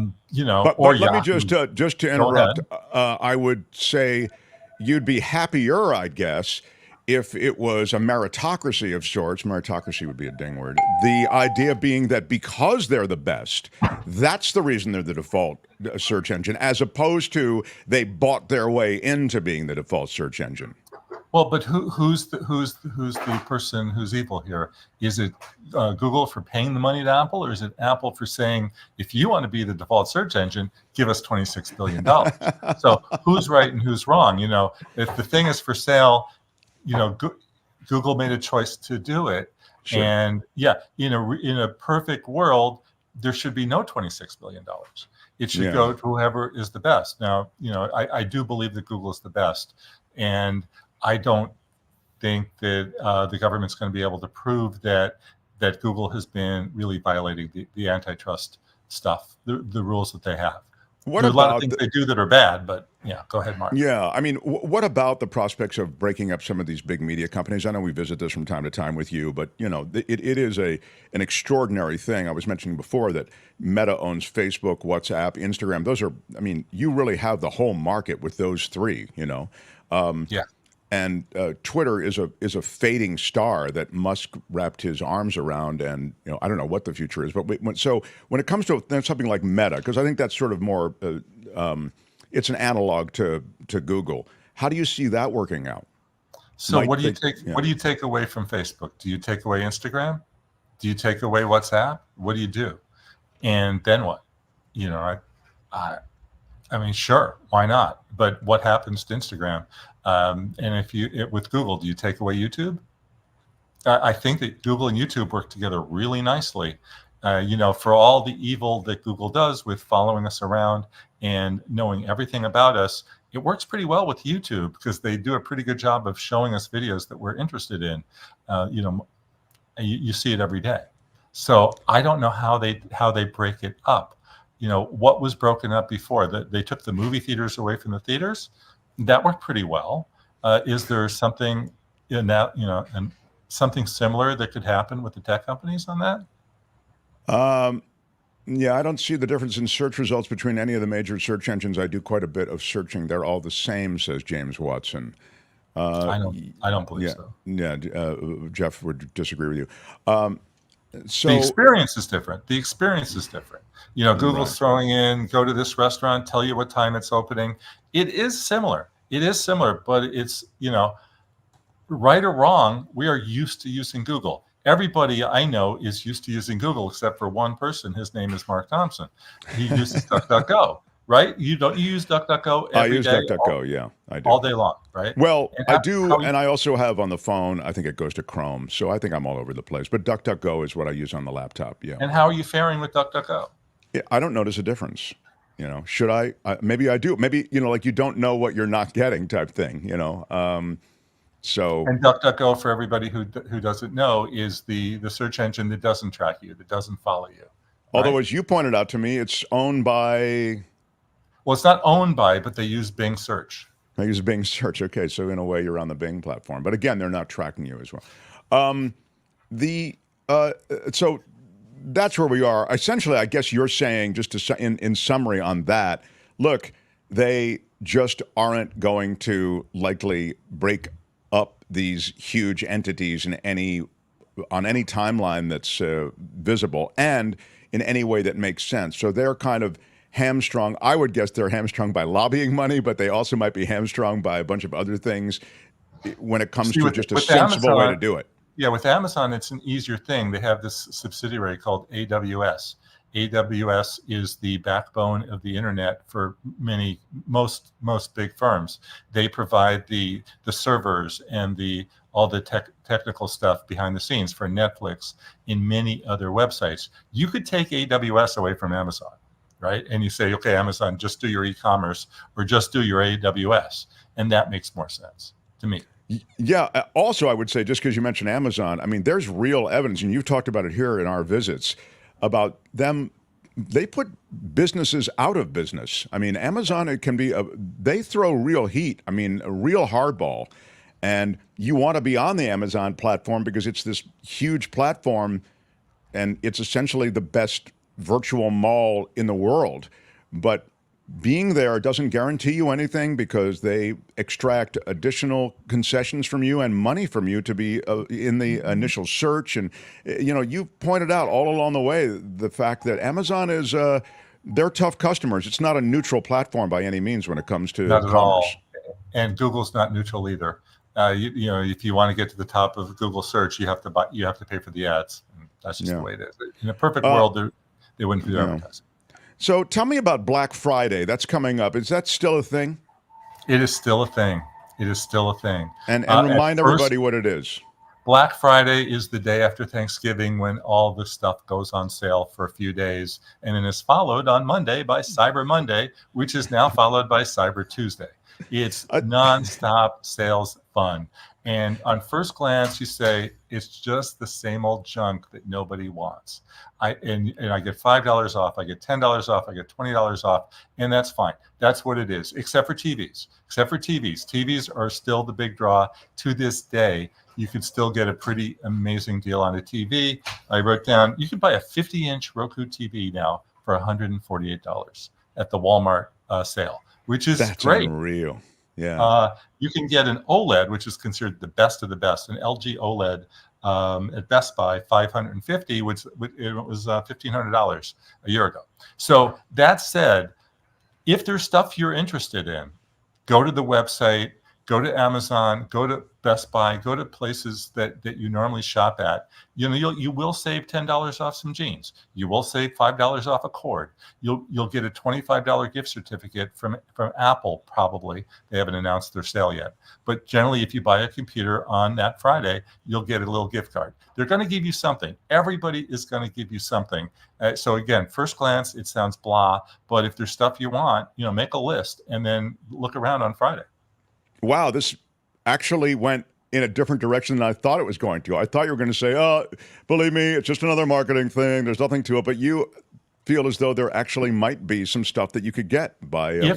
let me just to interrupt. I would say you'd be happier, I guess, if it was a meritocracy of sorts. Meritocracy would be a ding word. The idea being that because they're the best, that's the reason they're the default search engine, as opposed to they bought their way into being the default search engine. Well, but who's the person who's evil here? Is it Google for paying the money to Apple, or is it Apple for saying, if you want to be the default search engine, give us $26 billion? So who's right and who's wrong? If the thing is for sale, Google made a choice to do it. Sure. And in a perfect world, there should be no $26 billion. It should go to whoever is the best. Now, I do believe that Google is the best. And I don't think that the government's going to be able to prove that Google has been really violating the antitrust stuff, the rules that they have. There's a lot of things they do that are bad, but go ahead, Mark. Yeah, I mean, what about the prospects of breaking up some of these big media companies? I know we visit this from time to time with you, but it is an extraordinary thing. I was mentioning before that Meta owns Facebook, WhatsApp, Instagram. Those are, you really have the whole market with those three. And Twitter is a fading star that Musk wrapped his arms around, and I don't know what the future is. But when it comes to something like Meta, because I think that's sort of more, it's an analog to Google. How do you see that working out? So what do you take away from Facebook? Do you take away Instagram? Do you take away WhatsApp? What do you do? And then what? Sure, why not? But what happens to Instagram? And with Google, do you take away YouTube? I think that Google and YouTube work together really nicely. For all the evil that Google does with following us around and knowing everything about us, it works pretty well with YouTube because they do a pretty good job of showing us videos that we're interested in. You see it every day. So I don't know how they break it up. What was broken up before? That they took the movie theaters away from the theaters. That worked pretty well. Is there something in that, and something similar that could happen with the tech companies on that? I don't see the difference in search results between any of the major search engines. I do quite a bit of searching. They're all the same, says James Watson. I don't believe so. Yeah, Jeff would disagree with you. So the experience is different. Google's throwing in, go to this restaurant, tell you what time it's opening. It is similar, but it's, right or wrong, we are used to using Google. Everybody I know is used to using Google except for one person. His name is Mark Thompson. He uses DuckDuckGo, right? You use DuckDuckGo every day? I use DuckDuckGo, I do. All day long, right? Well, I do, and I also have on the phone, I think it goes to Chrome, so I think I'm all over the place. But DuckDuckGo is what I use on the laptop, And how are you faring with DuckDuckGo? Yeah, I don't notice a difference. Should I? Maybe I do. Maybe, like you don't know what you're not getting type thing, So, and DuckDuckGo, for everybody who doesn't know, is the search engine that doesn't track you, that doesn't follow you. Although, as you pointed out to me, it's owned by... Well, it's not owned by, but they use Bing search. They use Bing search. Okay, so in a way, you're on the Bing platform. But again, they're not tracking you as well. So that's where we are. Essentially, I guess you're saying, just in summary on that, look, they just aren't going to likely break up these huge entities on any timeline that's visible and in any way that makes sense. So they're kind of hamstrung. I would guess they're hamstrung by lobbying money, but they also might be hamstrung by a bunch of other things when it comes to just a sensible way to do it. Yeah, with Amazon, it's an easier thing. They have this subsidiary called AWS. AWS is the backbone of the internet for most big firms. They provide the servers and all the technical stuff behind the scenes for Netflix and many other websites. You could take AWS away from Amazon, right? And you say, okay, Amazon, just do your e-commerce or just do your AWS. And that makes more sense to me. Yeah. Also, I would say, just because you mentioned Amazon, I mean, there's real evidence, and you've talked about it here in our visits, about them. They put businesses out of business. I mean, Amazon, it can be, they throw real heat. I mean, a real hardball. And you want to be on the Amazon platform because it's this huge platform and it's essentially the best virtual mall in the world. But being there doesn't guarantee you anything because they extract additional concessions from you and money from you to be in the initial search. And, you've pointed out all along the way the fact that Amazon is, they're tough customers. It's not a neutral platform by any means when it comes to not commerce. At all. And Google's not neutral either. If you want to get to the top of Google search, you have to pay for the ads. And that's just the way it is. In a perfect world, they wouldn't do advertising. So tell me about Black Friday. That's coming up. Is that still a thing? It is still a thing. And remind everybody what it is. Black Friday is the day after Thanksgiving when all the stuff goes on sale for a few days. And then is followed on Monday by Cyber Monday, which is now followed by Cyber Tuesday. It's nonstop sales fun. And on first glance, you say, it's just the same old junk that nobody wants. I get $5 off, I get $10 off, I get $20 off, and that's fine. That's what it is, except for TVs. TVs are still the big draw to this day. You can still get a pretty amazing deal on a TV. I wrote down, you can buy a 50-inch Roku TV now for $148 at the Walmart sale, which is great. Unreal. Yeah. You can get an OLED, which is considered the best of the best, an LG OLED at Best Buy, $550, which it was $1,500 a year ago. So that said, if there's stuff you're interested in, go to the website, go to Amazon, go to Best Buy, go to places that you normally shop at. You will save $10 off some jeans. You will save $5 off a cord. You'll get a $25 gift certificate from Apple, probably. They haven't announced their sale yet. But generally, if you buy a computer on that Friday, you'll get a little gift card. They're going to give you something. Everybody is going to give you something. So again, first glance, it sounds blah. But if there's stuff you want, make a list and then look around on Friday. Wow, this actually went in a different direction than I thought it was going to. I thought you were going to say, oh, believe me, it's just another marketing thing. There's nothing to it. But you feel as though there actually might be some stuff that you could get by playing the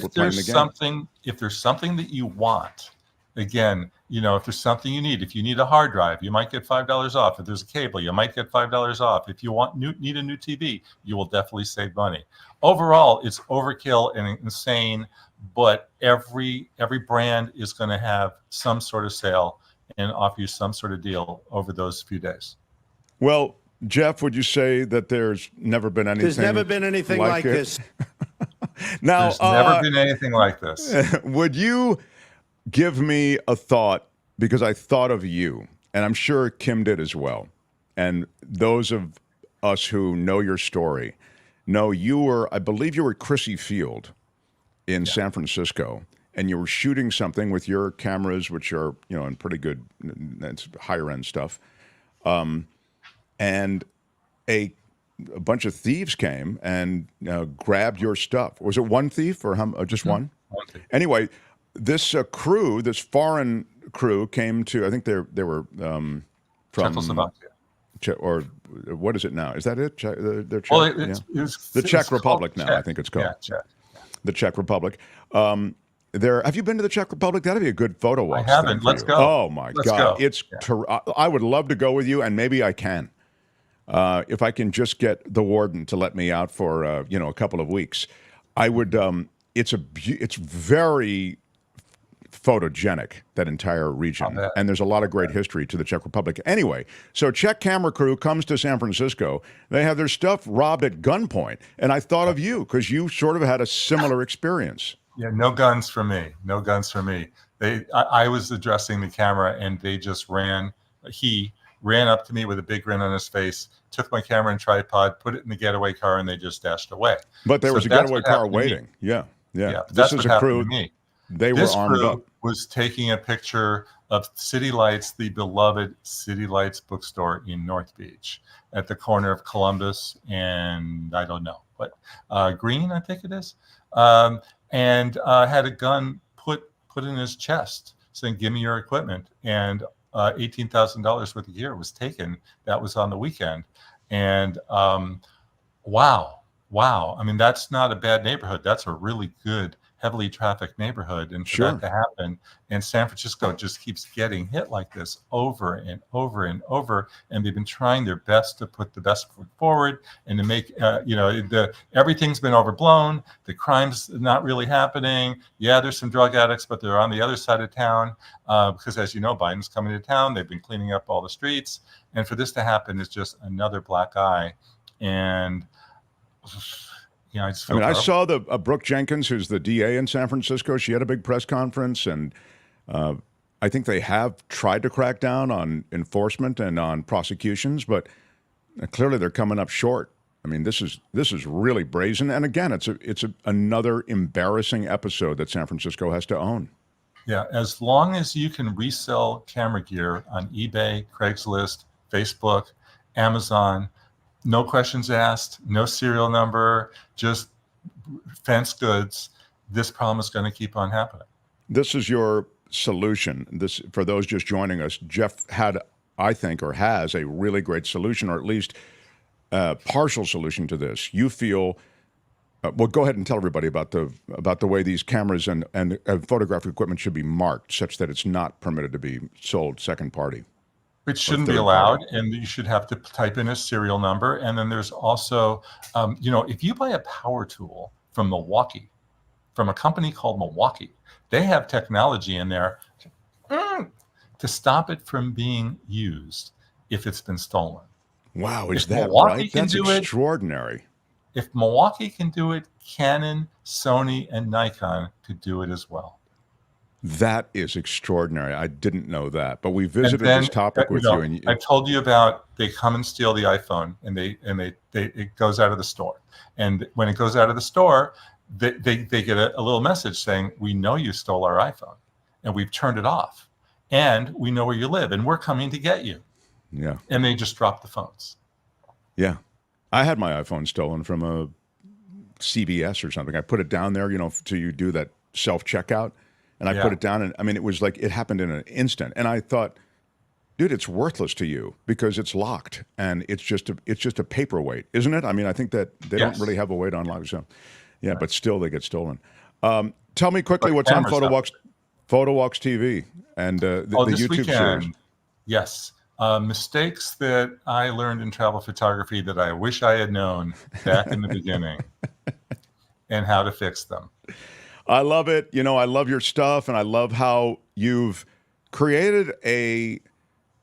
game. If there's something that you want, again, if there's something you need, if you need a hard drive, you might get $5 off. If there's a cable, you might get $5 off. If you need a new TV, you will definitely save money. Overall, it's overkill and insane. But every brand is going to have some sort of sale and offer you some sort of deal over those few days. Well, Jeff, would you say that there's never been anything? There's never been anything like this. Now, there's never been anything like this. Would you give me a thought? Because I thought of you, and I'm sure Kim did as well. And those of us who know your story know I believe you were Chrissy Field in San Francisco, and you were shooting something with your cameras, which are, in pretty good, it's higher end stuff. And a bunch of thieves came and grabbed your stuff. Was it one thief or just one? One thief. Anyway, this crew, this foreign crew, came to. I think they were from Czechoslovakia. Or what is it now? Is that it? They're Czech, Well, it's the Czech Republic now. Czech. I think it's called. Yeah, Czech. The Czech Republic. Have you been to the Czech Republic? That'd be a good photo walk. I haven't. Let's go. Oh my God, go. it's. I would love to go with you, and maybe I can. If I can just get the warden to let me out for a couple of weeks, I would. It's very photogenic, that entire region, and there's a lot of great history to the Czech Republic. Anyway, so Czech camera crew comes to San Francisco. They have their stuff robbed at gunpoint, and I thought of you because you sort of had a similar experience. Yeah, no guns for me. No guns for me. I was addressing the camera, and they just ran. He ran up to me with a big grin on his face, took my camera and tripod, put it in the getaway car, and they just dashed away. But there was a getaway car waiting. Yeah. This is a crew. They were armed up. Was taking a picture of City Lights, the beloved City Lights bookstore in North Beach, at the corner of Columbus and I don't know what Green, I think it is, and had a gun put in his chest, saying, "Give me your equipment." And $18,000 worth of gear was taken. That was on the weekend, and wow. I mean, that's not a bad neighborhood. That's a really good, heavily trafficked neighborhood, and for that to happen, and San Francisco just keeps getting hit like this over and over and over, and they've been trying their best to put the best foot forward and to make everything's been overblown. The crime's not really happening. Yeah, there's some drug addicts, but they're on the other side of town because, as you know, Biden's coming to town. They've been cleaning up all the streets, and for this to happen is just another black eye. And I saw the Brooke Jenkins, who's the DA in San Francisco. She had a big press conference, and I think they have tried to crack down on enforcement and on prosecutions, but clearly they're coming up short. I mean, this is really brazen, and again, it's another embarrassing episode that San Francisco has to own. Yeah, as long as you can resell camera gear on eBay, Craigslist, Facebook, Amazon. No questions asked, no serial number, just fenced goods. This problem is going to keep on happening. This is your solution. This, for those just joining us, Jeff had, I think, or has a really great solution, or at least a partial solution to this. You feel, well, go ahead and tell everybody about the way these cameras and photographic equipment should be marked such that it's not permitted to be sold second party. Which shouldn't be allowed, and you should have to type in a serial number. And then there's also, if you buy a power tool from Milwaukee, from a company called Milwaukee, they have technology in there to stop it from being used if it's been stolen. Wow, is that right? That's extraordinary. If Milwaukee can do it, Canon, Sony, and Nikon could do it as well. That is extraordinary. I didn't know that, but we visited this topic with you. And I told you about they come and steal the iPhone, and it goes out of the store. And when it goes out of the store, they get a little message saying, "We know you stole our iPhone, and we've turned it off, and we know where you live, and we're coming to get you." Yeah. And they just drop the phones. Yeah, I had my iPhone stolen from a CVS or something. I put it down there, till you do that self-checkout. And I put it down, and I mean, it was like it happened in an instant. And I thought, dude, it's worthless to you because it's locked, and it's just a paperweight, isn't it? I mean, I think that they don't really have a weight on lock. So, yeah, but still they get stolen. Tell me quickly what's on PhotoWalks TV and the this YouTube weekend, series. Yes, mistakes that I learned in travel photography that I wish I had known back in the beginning, and how to fix them. I love it. I love your stuff, and I love how you've created a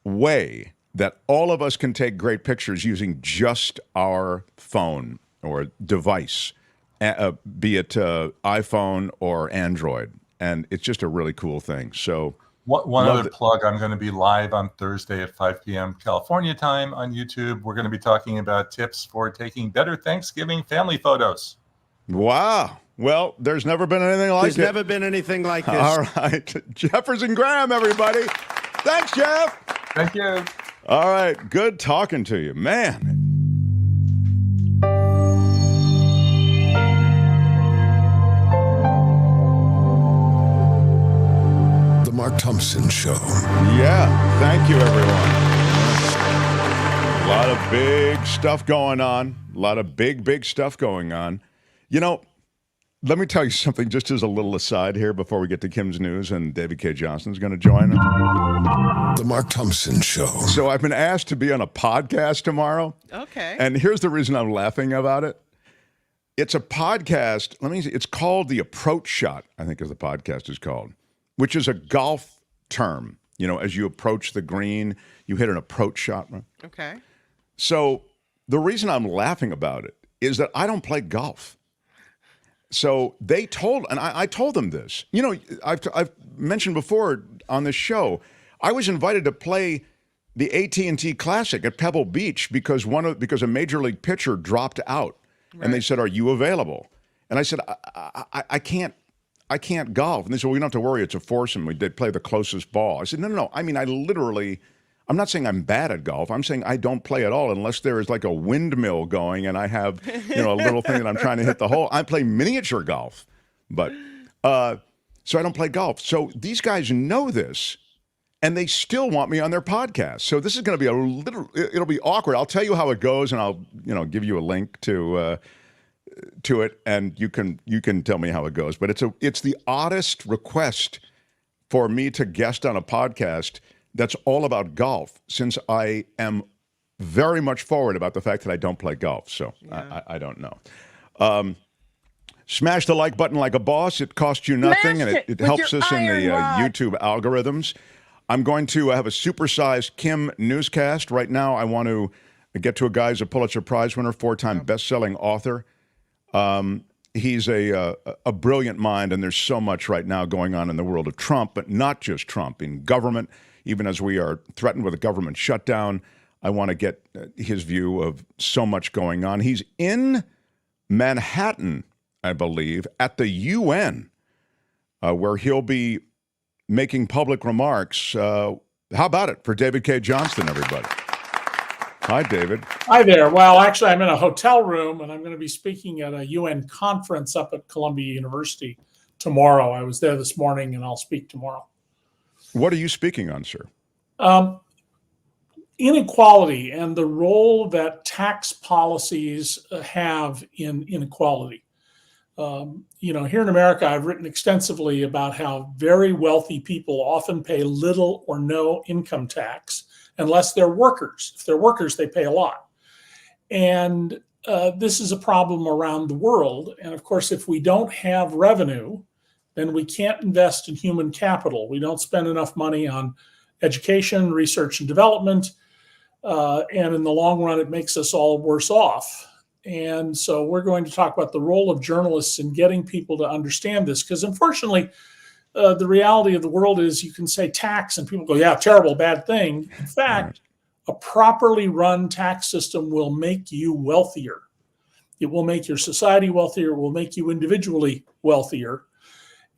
way that all of us can take great pictures using just our phone or device, be it iPhone or Android. And it's just a really cool thing. So one other plug, I'm going to be live on Thursday at 5 p.m. California time on YouTube. We're going to be talking about tips for taking better Thanksgiving family photos. Wow. Well, there's never been anything like There's never been anything like this. All right. Jefferson Graham, everybody. Thanks, Jeff. Thank you. All right. Good talking to you, man. The Mark Thompson Show. Yeah. Thank you, everyone. A lot of big stuff going on. A lot of big stuff going on. You know, let me tell you something just as a little aside here before we get to Kim's news and David Cay Johnston is going to join us. The Mark Thompson Show. So I've been asked to be on a podcast tomorrow. Okay. And here's the reason I'm laughing about it. It's a podcast. Let me see. It's called The Approach Shot, I think is the podcast is called, which is a golf term. You know, as you approach the green, you hit an approach shot. Right? Okay. So the reason I'm laughing about it is that I don't play golf. So they told, and I told them this. You know, I've mentioned before on this show, I was invited to play the AT&T Classic at Pebble Beach because a major league pitcher dropped out, right. And they said, "Are you available?" And I said, "I can't golf." And they said, "Well, you don't have to worry. It's a foursome. We did play the closest ball." I said, "No. I mean, I'm not saying I'm bad at golf. I'm saying I don't play at all unless there is like a windmill going and I have, a little thing that I'm trying to hit the hole. I play miniature golf, but so I don't play golf. So these guys know this, and they still want me on their podcast. So this is going to be it'll be awkward. I'll tell you how it goes, and I'll give you a link to it, and you can tell me how it goes. But it's the oddest request for me to guest on a podcast that's all about golf, since I am very much forward about the fact that I don't play golf. So yeah. I don't know. Smash the like button like a boss. It costs you nothing, and it helps us in the YouTube algorithms. I'm going to have a supersized Kim newscast. Right now, I want to get to a guy who's a Pulitzer Prize winner, 4-time best-selling author. He's a brilliant mind, and there's so much right now going on in the world of Trump, but not just Trump, in government. Even as we are threatened with a government shutdown, I want to get his view of so much going on. He's in Manhattan, I believe, at the UN, where he'll be making public remarks. How about it for David Cay Johnston, everybody? Hi, David. Hi there. Well, actually, I'm in a hotel room, and I'm going to be speaking at a UN conference up at Columbia University tomorrow. I was there this morning, and I'll speak tomorrow. What are you speaking on, sir? Inequality and the role that tax policies have in inequality. Here in America, I've written extensively about how very wealthy people often pay little or no income tax unless they're workers. If they're workers, they pay a lot. And this is a problem around the world. And of course, if we don't have revenue, then we can't invest in human capital. We don't spend enough money on education, research, and development. And in the long run, it makes us all worse off. And so we're going to talk about the role of journalists in getting people to understand this. Because unfortunately, the reality of the world is you can say tax and people go, yeah, terrible, bad thing. In fact, a properly run tax system will make you wealthier. It will make your society wealthier. It will make you individually wealthier.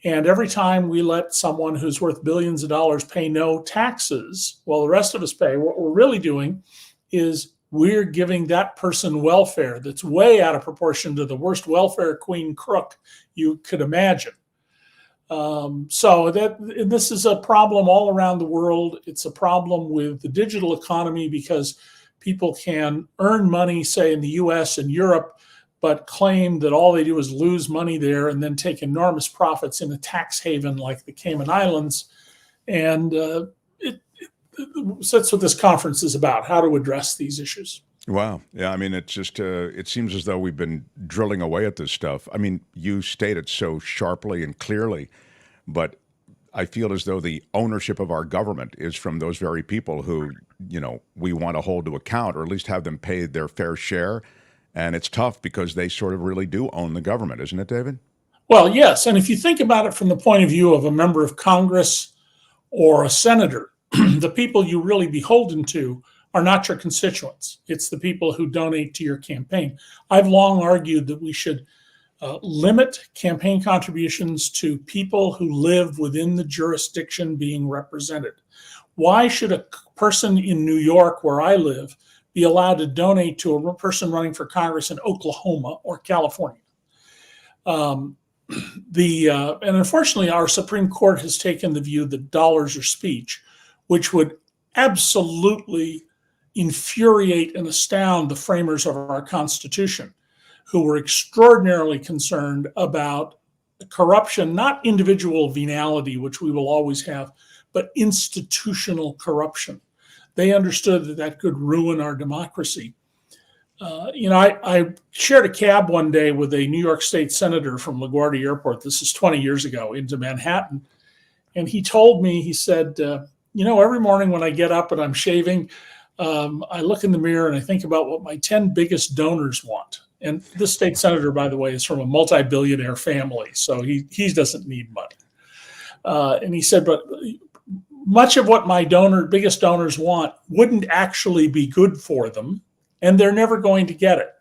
And every time we let someone who's worth billions of dollars pay no taxes, while the rest of us pay, what we're really doing is we're giving that person welfare that's way out of proportion to the worst welfare queen crook you could imagine. This is a problem all around the world. It's a problem with the digital economy because people can earn money, say, in the US and Europe, but claim that all they do is lose money there and then take enormous profits in a tax haven like the Cayman Islands. And that's what this conference is about, how to address these issues. Wow. Yeah, I mean, it's just, it seems as though we've been drilling away at this stuff. I mean, you state it so sharply and clearly, but I feel as though the ownership of our government is from those very people who, we want to hold to account, or at least have them pay their fair share. And it's tough because they sort of really do own the government, isn't it, David? Well, yes. And if you think about it from the point of view of a member of Congress or a senator, the people you really beholden to are not your constituents. It's the people who donate to your campaign. I've long argued that we should limit campaign contributions to people who live within the jurisdiction being represented. Why should a person in New York, where I live, be allowed to donate to a person running for Congress in Oklahoma or California? And unfortunately, our Supreme Court has taken the view that dollars are speech, which would absolutely infuriate and astound the framers of our Constitution, who were extraordinarily concerned about corruption, not individual venality, which we will always have, but institutional corruption. They understood that that could ruin our democracy. I shared a cab one day with a New York State senator from LaGuardia Airport. This is 20 years ago, into Manhattan. And he told me, he said, every morning when I get up and I'm shaving, I look in the mirror and I think about what my 10 biggest donors want. And this state senator, by the way, is from a multi-billionaire family, so he doesn't need money. And he said, but much of what my biggest donors want wouldn't actually be good for them, and they're never going to get it.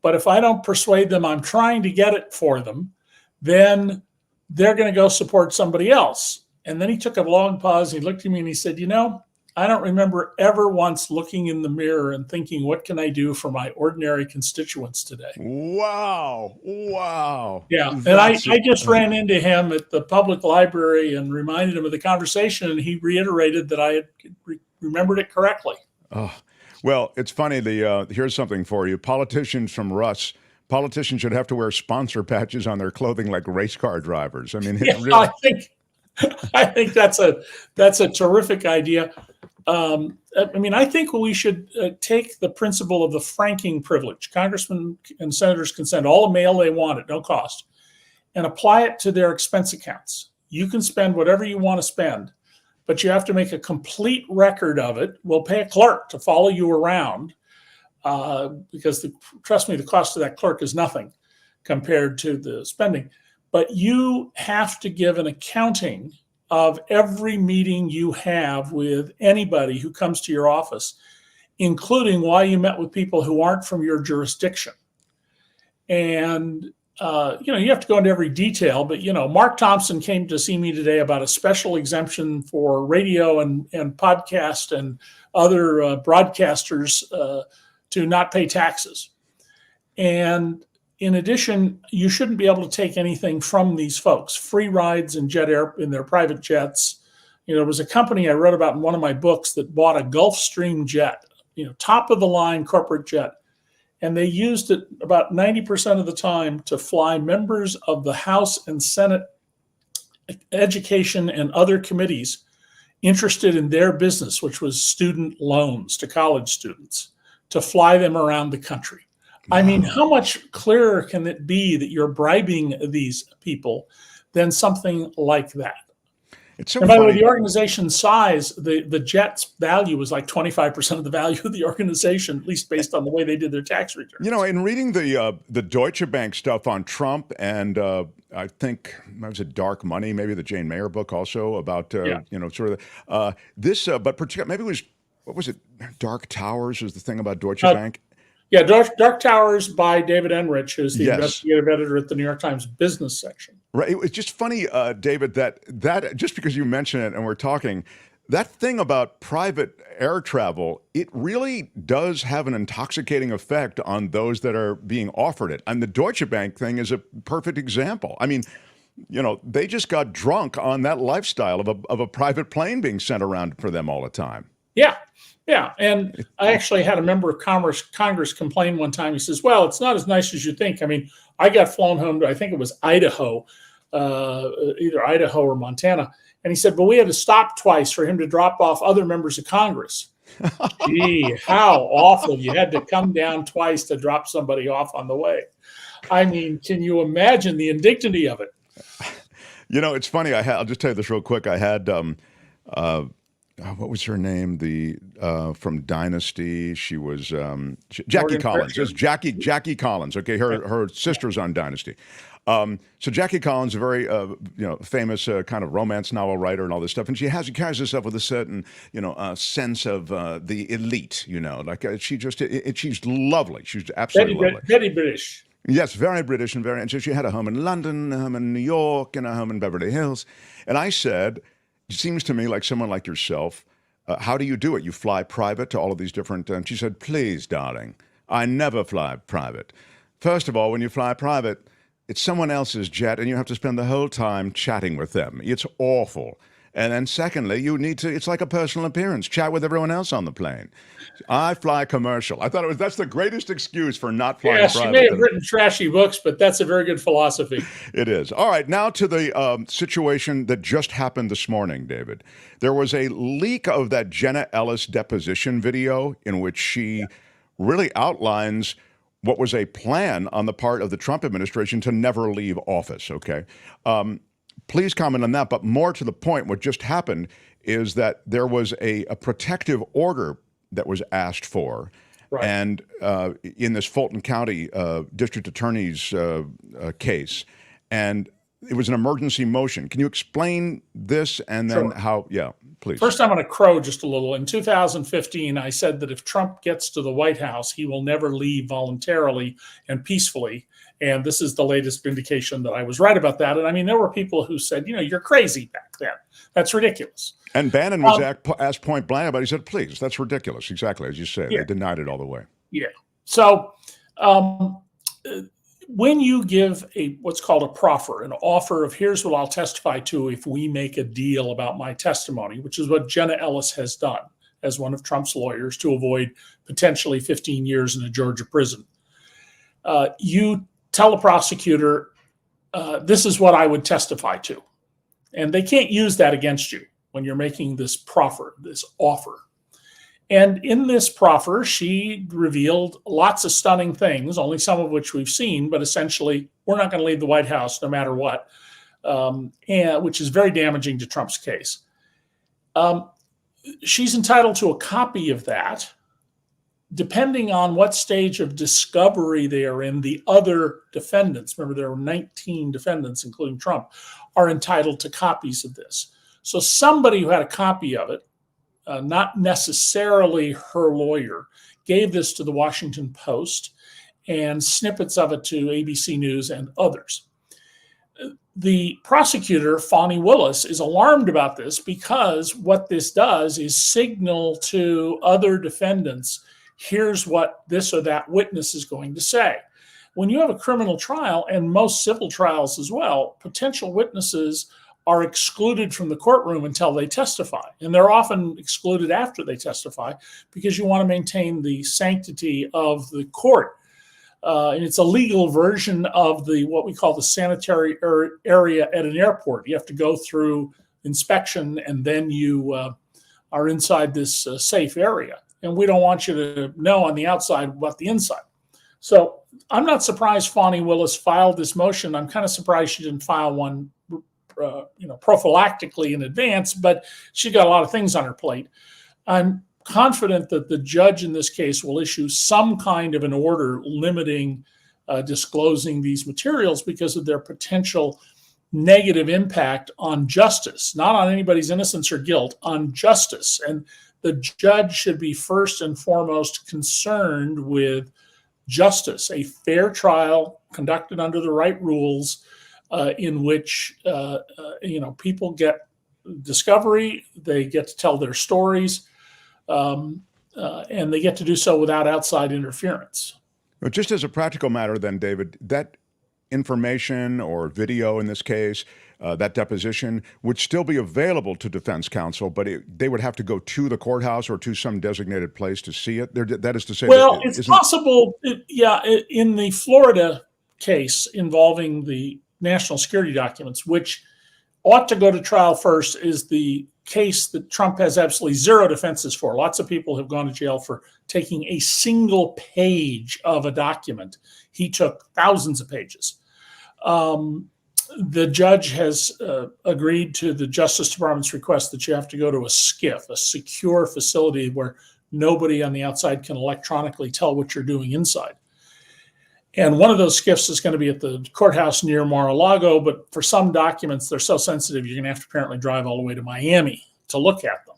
But if I don't persuade them I'm trying to get it for them, then they're going to go support somebody else. And then he took a long pause, he looked at me and he said, I don't remember ever once looking in the mirror and thinking, what can I do for my ordinary constituents today? Wow. Yeah. And I just ran into him at the public library and reminded him of the conversation, and he reiterated that I had remembered it correctly. Oh, well, it's funny. Here's something for you. Politicians from Russ. Politicians should have to wear sponsor patches on their clothing like race car drivers. I mean, really... I think that's a terrific idea. I think we should take the principle of the franking privilege. Congressmen and senators can send all the mail they want at no cost and apply it to their expense accounts. You can spend whatever you want to spend, but you have to make a complete record of it. We'll pay a clerk to follow you around because, trust me, the cost of that clerk is nothing compared to the spending. But you have to give an accounting of every meeting you have with anybody who comes to your office, including why you met with people who aren't from your jurisdiction. And, you have to go into every detail, but, Mark Thompson came to see me today about a special exemption for radio and podcast and other broadcasters to not pay taxes. And in addition, you shouldn't be able to take anything from these folks. Free rides in in their private jets. There was a company I wrote about in one of my books that bought a Gulfstream jet, top of the line corporate jet. And they used it about 90% of the time to fly members of the House and Senate education and other committees interested in their business, which was student loans to college students, to fly them around the country. I mean, how much clearer can it be that you're bribing these people than something like that? It's so and by the way, funny. the organization's size, the jet's value was like 25% of the value of the organization, at least based on the way they did their tax returns. In reading the Deutsche Bank stuff on Trump, and I think that was a Dark Money, maybe the Jane Mayer book also about this, but particularly maybe it was, what was it? Dark Towers was the thing about Deutsche Bank. Yeah, Dark Towers by David Enrich, who's the investigative editor at the New York Times business section. Right. It was just funny, David, that just because you mention it and we're talking, that thing about private air travel, it really does have an intoxicating effect on those that are being offered it. And the Deutsche Bank thing is a perfect example. I mean, they just got drunk on that lifestyle of a private plane being sent around for them all the time. Yeah. Yeah, and I actually had a member of Congress complain one time. He says, well, it's not as nice as you think. I mean, I got flown home to, I think it was Idaho, either Idaho or Montana. And he said, but we had to stop twice for him to drop off other members of Congress. Gee, how awful. You had to come down twice to drop somebody off on the way. I mean, can you imagine the indignity of it? You know, it's funny. I'll just tell you this real quick. I had what was her name? From Dynasty. She was Jackie Collins. It's Jackie Collins. Okay, her sister's on Dynasty. So Jackie Collins, a very famous kind of romance novel writer and all this stuff, and she carries herself with a certain sense of the elite. She's lovely. She's absolutely lovely. Very British. Yes, very British and so she had a home in London, a home in New York, and a home in Beverly Hills. And I said, it seems to me like someone like yourself, how do you do it? You fly private to all of these different... And she said, please, darling, I never fly private. First of all, when you fly private, it's someone else's jet, and you have to spend the whole time chatting with them. It's awful. And then secondly, you need to, it's like a personal appearance, chat with everyone else on the plane. I fly commercial. I thought that's the greatest excuse for not flying private. She may have written trashy books, but that's a very good philosophy. It is. All right, now to the situation that just happened this morning, David. There was a leak of that Jenna Ellis deposition video in which she really outlines what was a plan on the part of the Trump administration to never leave office, okay? Please comment on that, but more to the point, what just happened is that there was a protective order that was asked for, right. And in this Fulton County District Attorney's case, and it was an emergency motion. Can you explain this and then how, please. First, I'm going to crow just a little. In 2015, I said that if Trump gets to the White House, he will never leave voluntarily and peacefully. And this is the latest vindication that I was right about that. And I mean, there were people who said, you're crazy back then. That's ridiculous. And Bannon was asked point blank about it. He said, please, that's ridiculous. Exactly, as you said. They denied it all the way. Yeah. So when you give what's called a proffer, an offer of here's what I'll testify to if we make a deal about my testimony, which is what Jenna Ellis has done as one of Trump's lawyers to avoid potentially 15 years in a Georgia prison. You tell the prosecutor, this is what I would testify to. And they can't use that against you when you're making this proffer, this offer. And in this proffer, she revealed lots of stunning things, only some of which we've seen, but essentially, we're not going to leave the White House no matter what, which is very damaging to Trump's case. She's entitled to a copy of that. Depending on what stage of discovery they are in, the other defendants, remember there were 19 defendants, including Trump, are entitled to copies of this. So somebody who had a copy of it, not necessarily her lawyer, gave this to the Washington Post and snippets of it to ABC News and others. The prosecutor, Fani Willis, is alarmed about this because what this does is signal to other defendants, here's what this or that witness is going to say. When you have a criminal trial, and most civil trials as well, potential witnesses are excluded from the courtroom until they testify. And they're often excluded after they testify because you want to maintain the sanctity of the court. And it's a legal version of what we call the sanitary area at an airport. You have to go through inspection and then you are inside this safe area. And we don't want you to know on the outside what the inside. So I'm not surprised Fani Willis filed this motion. I'm kind of surprised she didn't file one prophylactically in advance, but she got a lot of things on her plate. I'm confident that the judge in this case will issue some kind of an order limiting disclosing these materials because of their potential negative impact on justice, not on anybody's innocence or guilt, on justice. And the judge should be first and foremost concerned with justice, a fair trial conducted under the right rules in which people get discovery, they get to tell their stories, and they get to do so without outside interference. But just as a practical matter then, David, that information or video in this case, that deposition would still be available to defense counsel, but they would have to go to the courthouse or to some designated place to see it. That is to say, well, it's possible. In the Florida case involving the national security documents, which ought to go to trial first, is the case that Trump has absolutely zero defenses for. Lots of people have gone to jail for taking a single page of a document. He took thousands of pages. The judge has agreed to the Justice Department's request that you have to go to a SCIF, a secure facility where nobody on the outside can electronically tell what you're doing inside. And one of those SCIFs is going to be at the courthouse near Mar-a-Lago, but for some documents, they're so sensitive, you're going to have to apparently drive all the way to Miami to look at them.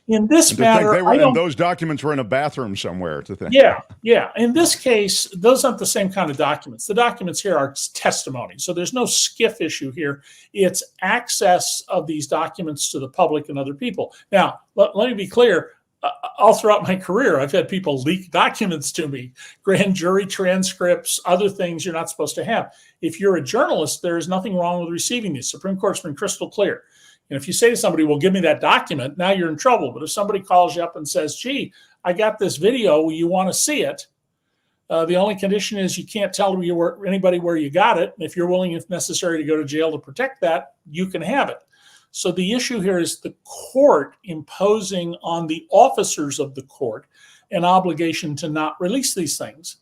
In this matter, and those documents were in a bathroom somewhere, to think. Yeah. In this case, those aren't the same kind of documents. The documents here are testimony. So there's no SCIF issue here. It's access of these documents to the public and other people. Now, let me be clear. All throughout my career, I've had people leak documents to me, grand jury transcripts, other things you're not supposed to have. If you're a journalist, there is nothing wrong with receiving these. Supreme Court's been crystal clear. And if you say to somebody, well, give me that document, now you're in trouble. But if somebody calls you up and says, gee, I got this video, you want to see it, the only condition is you can't tell anybody where you got it. And if you're willing, if necessary, to go to jail to protect that, you can have it. So the issue here is the court imposing on the officers of the court an obligation to not release these things.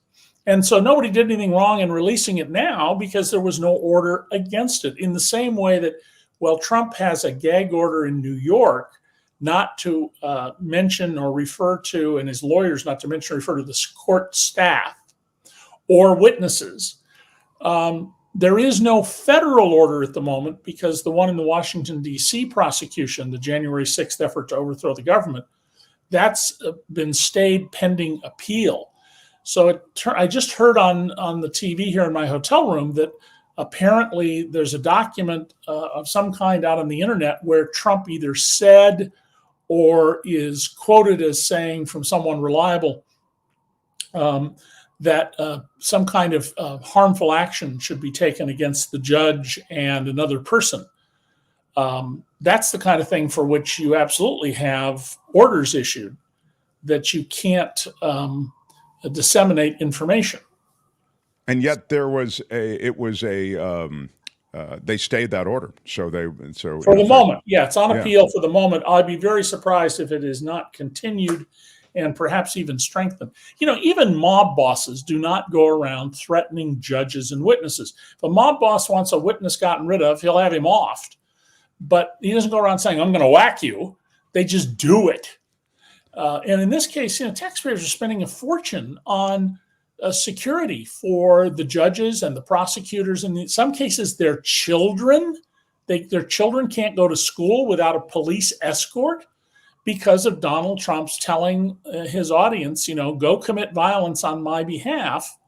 And so nobody did anything wrong in releasing it now because there was no order against it. In the same way that, well, Trump has a gag order in New York not to mention or refer to, and his lawyers not to mention or refer to the court staff or witnesses. There is no federal order at the moment because the one in the Washington, D.C. prosecution, the January 6th effort to overthrow the government, that's been stayed pending appeal. So I just heard on the TV here in my hotel room that apparently there's a document of some kind out on the internet where Trump either said or is quoted as saying from someone reliable that some kind of harmful action should be taken against the judge and another person. That's the kind of thing for which you absolutely have orders issued that you can't disseminate information. And yet they stayed that order. So for the moment, it's on appeal for the moment. I'd be very surprised if it is not continued and perhaps even strengthened. Even mob bosses do not go around threatening judges and witnesses. If a mob boss wants a witness gotten rid of, he'll have him offed. But he doesn't go around saying, I'm going to whack you. They just do it. And in this case, taxpayers are spending a fortune on security for the judges and the prosecutors. And in some cases, their children, their children can't go to school without a police escort because of Donald Trump's telling his audience, go commit violence on my behalf.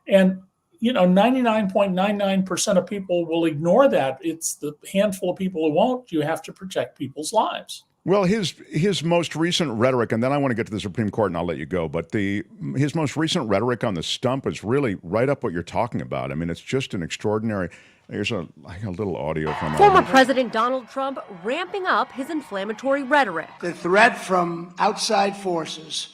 And, 99.99% of people will ignore that. It's the handful of people who won't. You have to protect people's lives. Well, his most recent rhetoric, and then I want to get to the Supreme Court and I'll let you go, but his most recent rhetoric on the stump is really right up what you're talking about. I mean, it's just an extraordinary. Here's a little audio from former President Donald Trump ramping up his inflammatory rhetoric. The threat from outside forces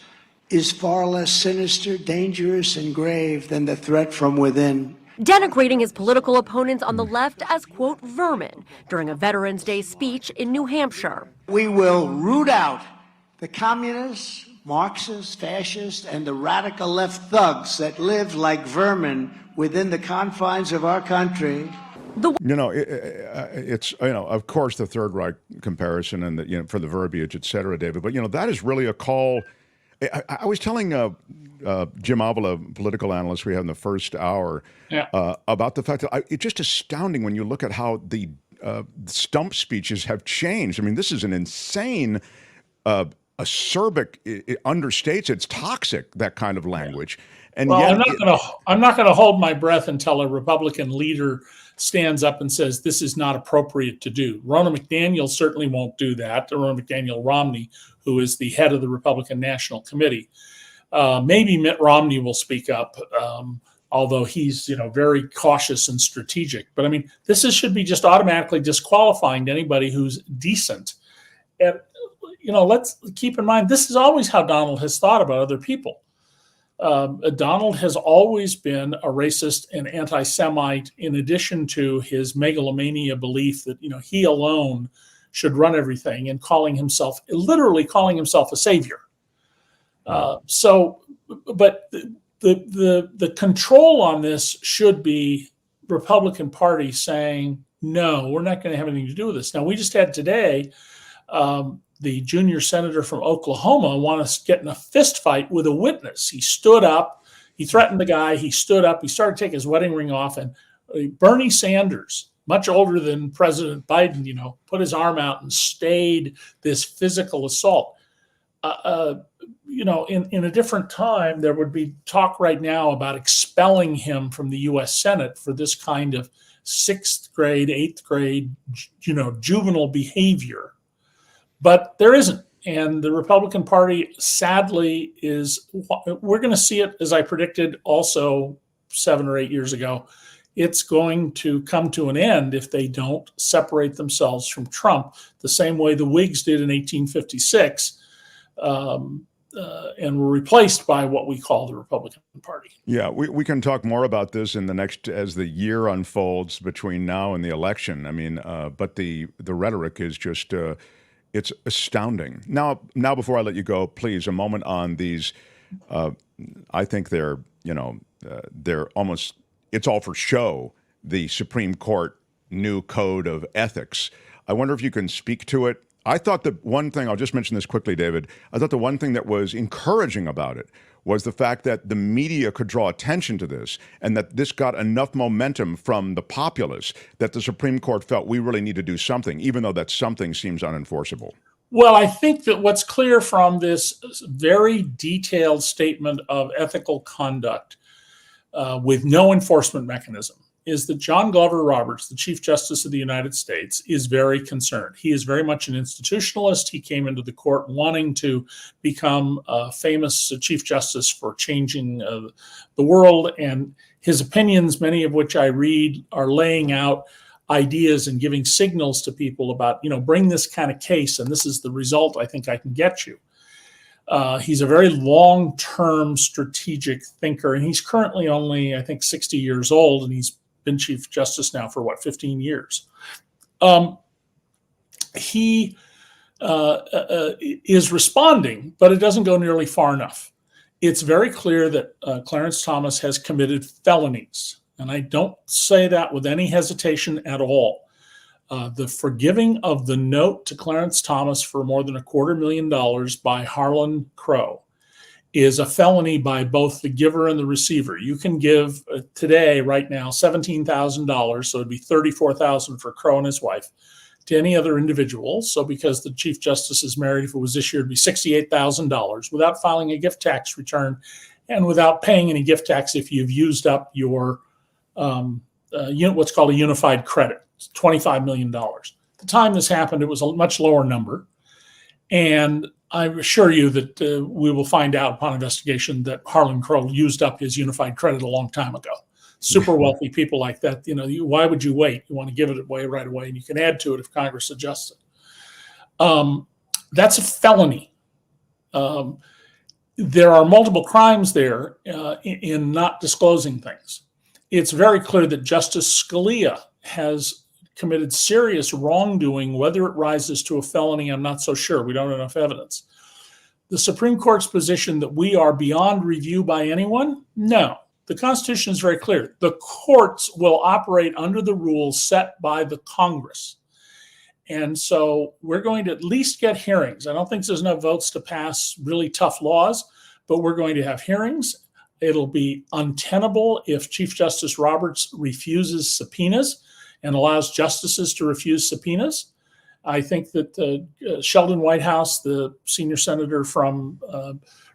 is far less sinister, dangerous, and grave than the threat from within. Denigrating his political opponents on the left as, quote, vermin during a Veterans Day speech in New Hampshire. We will root out the communists, Marxists, fascists, and the radical left thugs that live like vermin within the confines of our country. It's of course the Third Reich comparison and for the verbiage, et cetera, David. But that is really a call. I was telling Jim Avila, political analyst we had in the first hour, about the fact that it's just astounding when you look at how the stump speeches have changed. I mean, this is an insane, acerbic. It understates. It's toxic, that kind of language. And yet, I'm not going to hold my breath until a Republican leader stands up and says this is not appropriate to do. Ronna McDaniel certainly won't do that. Ronna McDaniel Romney, who is the head of the Republican National Committee. Maybe Mitt Romney will speak up, although he's very cautious and strategic. But I mean, should be just automatically disqualifying to anybody who's decent. And let's keep in mind, this is always how Donald has thought about other people. Donald has always been a racist and anti-Semite, in addition to his megalomania belief that he alone should run everything, and literally calling himself a savior. But the control on this should be Republican Party saying, no, we're not going to have anything to do with this. Now, we just had today the junior senator from Oklahoma want to get in a fist fight with a witness. He stood up, he threatened the guy, he stood up, he started taking his wedding ring off, and Bernie Sanders, much older than President Biden, put his arm out and stayed this physical assault. In a different time, there would be talk right now about expelling him from the U.S. Senate for this kind of 6th grade, 8th grade, juvenile behavior. But there isn't. And the Republican Party, sadly, we're going to see it, as I predicted also 7 or 8 years ago. It's going to come to an end if they don't separate themselves from Trump the same way the Whigs did in 1856 and were replaced by what we call the Republican Party. Yeah, we can talk more about this in the next, as the year unfolds between now and the election. I mean, but the rhetoric is just, it's astounding. Now, before I let you go, please, a moment on these, I think they're almost, it's all for show, the Supreme Court new code of ethics. I wonder if you can speak to it. I thought the one thing, I'll just mention this quickly, David, I thought the one thing that was encouraging about it was the fact that the media could draw attention to this and that this got enough momentum from the populace that the Supreme Court felt we really need to do something, even though that something seems unenforceable. Well, I think that what's clear from this very detailed statement of ethical conduct with no enforcement mechanism is that John Glover Roberts, the Chief Justice of the United States, is very concerned. He is very much an institutionalist. He came into the court wanting to become a famous Chief Justice for changing the world. And his opinions, many of which I read, are laying out ideas and giving signals to people about, bring this kind of case, and this is the result I think I can get you. He's a very long-term strategic thinker, and he's currently only, I think, 60 years old, and he's been Chief Justice now for 15 years. He is responding, but it doesn't go nearly far enough. It's very clear that Clarence Thomas has committed felonies, and I don't say that with any hesitation at all. The forgiving of the note to Clarence Thomas for more than $250,000 by Harlan Crow is a felony by both the giver and the receiver. You can give today, right now, $17,000, so it'd be $34,000 for Crow and his wife, to any other individual. So because the Chief Justice is married, if it was this year, it'd be $68,000 without filing a gift tax return and without paying any gift tax if you've used up your what's called a unified credit. It's $25 million. The time this happened, it was a much lower number. And I assure you that we will find out upon investigation that Harlan Crow used up his unified credit a long time ago. Super wealthy people like that, why would you wait? You want to give it away right away, and you can add to it if Congress adjusts it. That's a felony. There are multiple crimes there in not disclosing things. It's very clear that Justice Scalia has committed serious wrongdoing. Whether it rises to a felony, I'm not so sure. We don't have enough evidence. The Supreme Court's position that we are beyond review by anyone? No. The Constitution is very clear. The courts will operate under the rules set by the Congress. And so we're going to at least get hearings. I don't think there's enough votes to pass really tough laws, but we're going to have hearings. It'll be untenable if Chief Justice Roberts refuses subpoenas and allows justices to refuse subpoenas. I think that Sheldon Whitehouse, the senior senator from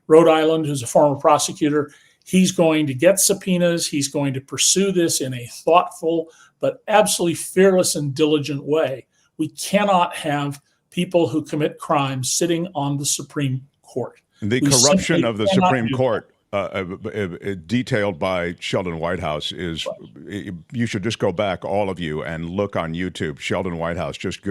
Rhode Island, who's a former prosecutor, he's going to get subpoenas. He's going to pursue this in a thoughtful but absolutely fearless and diligent way. We cannot have people who commit crimes sitting on the Supreme Court. The corruption of the Supreme Court, detailed by Sheldon Whitehouse, is you should just go back, all of you, and look on YouTube. Sheldon Whitehouse, just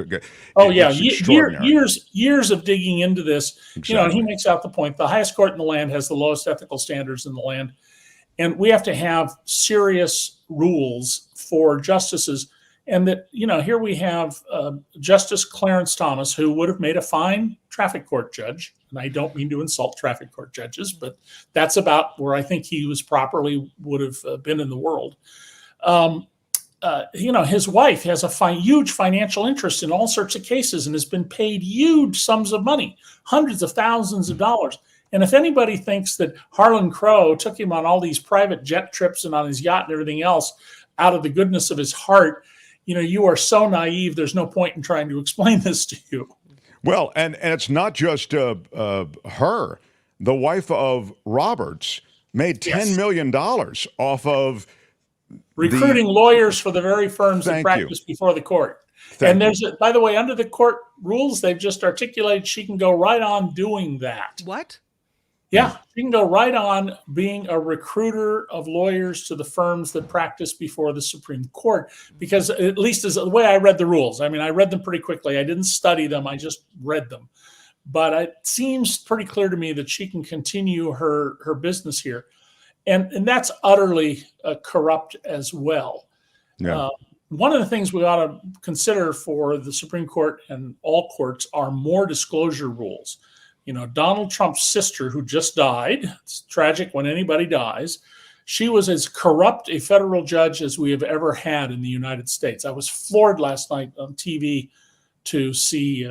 years of digging into this. Exactly. He makes out the point: the highest court in the land has the lowest ethical standards in the land, and we have to have serious rules for justices. And that, here we have Justice Clarence Thomas, who would have made a fine traffic court judge. And I don't mean to insult traffic court judges, but that's about where I think he was properly would have been in the world. his wife has a huge financial interest in all sorts of cases and has been paid huge sums of money, hundreds of thousands of dollars. And if anybody thinks that Harlan Crow took him on all these private jet trips and on his yacht and everything else out of the goodness of his heart, you are so naive. There's no point in trying to explain this to you. Well, and it's not just her. The wife of Roberts made $10 million off of recruiting lawyers for the very firms that practice before the court. And by the way, under the court rules, they've just articulated she can go right on doing that. What? Yeah, she can go right on being a recruiter of lawyers to the firms that practice before the Supreme Court, because at least as the way I read the rules, I mean, I read them pretty quickly. I didn't study them. I just read them. But it seems pretty clear to me that she can continue her business here. And that's utterly corrupt as well. Yeah. One of the things we ought to consider for the Supreme Court and all courts are more disclosure rules. Donald Trump's sister, who just died, it's tragic when anybody dies, she was as corrupt a federal judge as we have ever had in the United States. I was floored last night on TV to see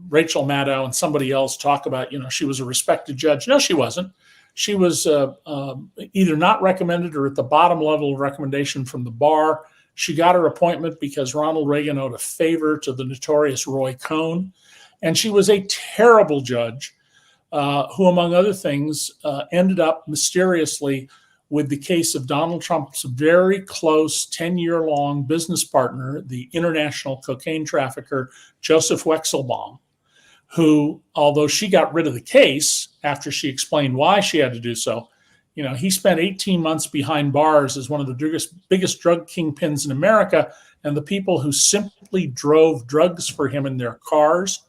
Rachel Maddow and somebody else talk about, she was a respected judge. No, she wasn't. She was either not recommended or at the bottom level of recommendation from the bar. She got her appointment because Ronald Reagan owed a favor to the notorious Roy Cohn. And she was a terrible judge who, among other things, ended up mysteriously with the case of Donald Trump's very close 10-year-long business partner, the international cocaine trafficker, Joseph Wexelbaum, who, although she got rid of the case after she explained why she had to do so, he spent 18 months behind bars as one of the biggest drug kingpins in America. And the people who simply drove drugs for him in their cars,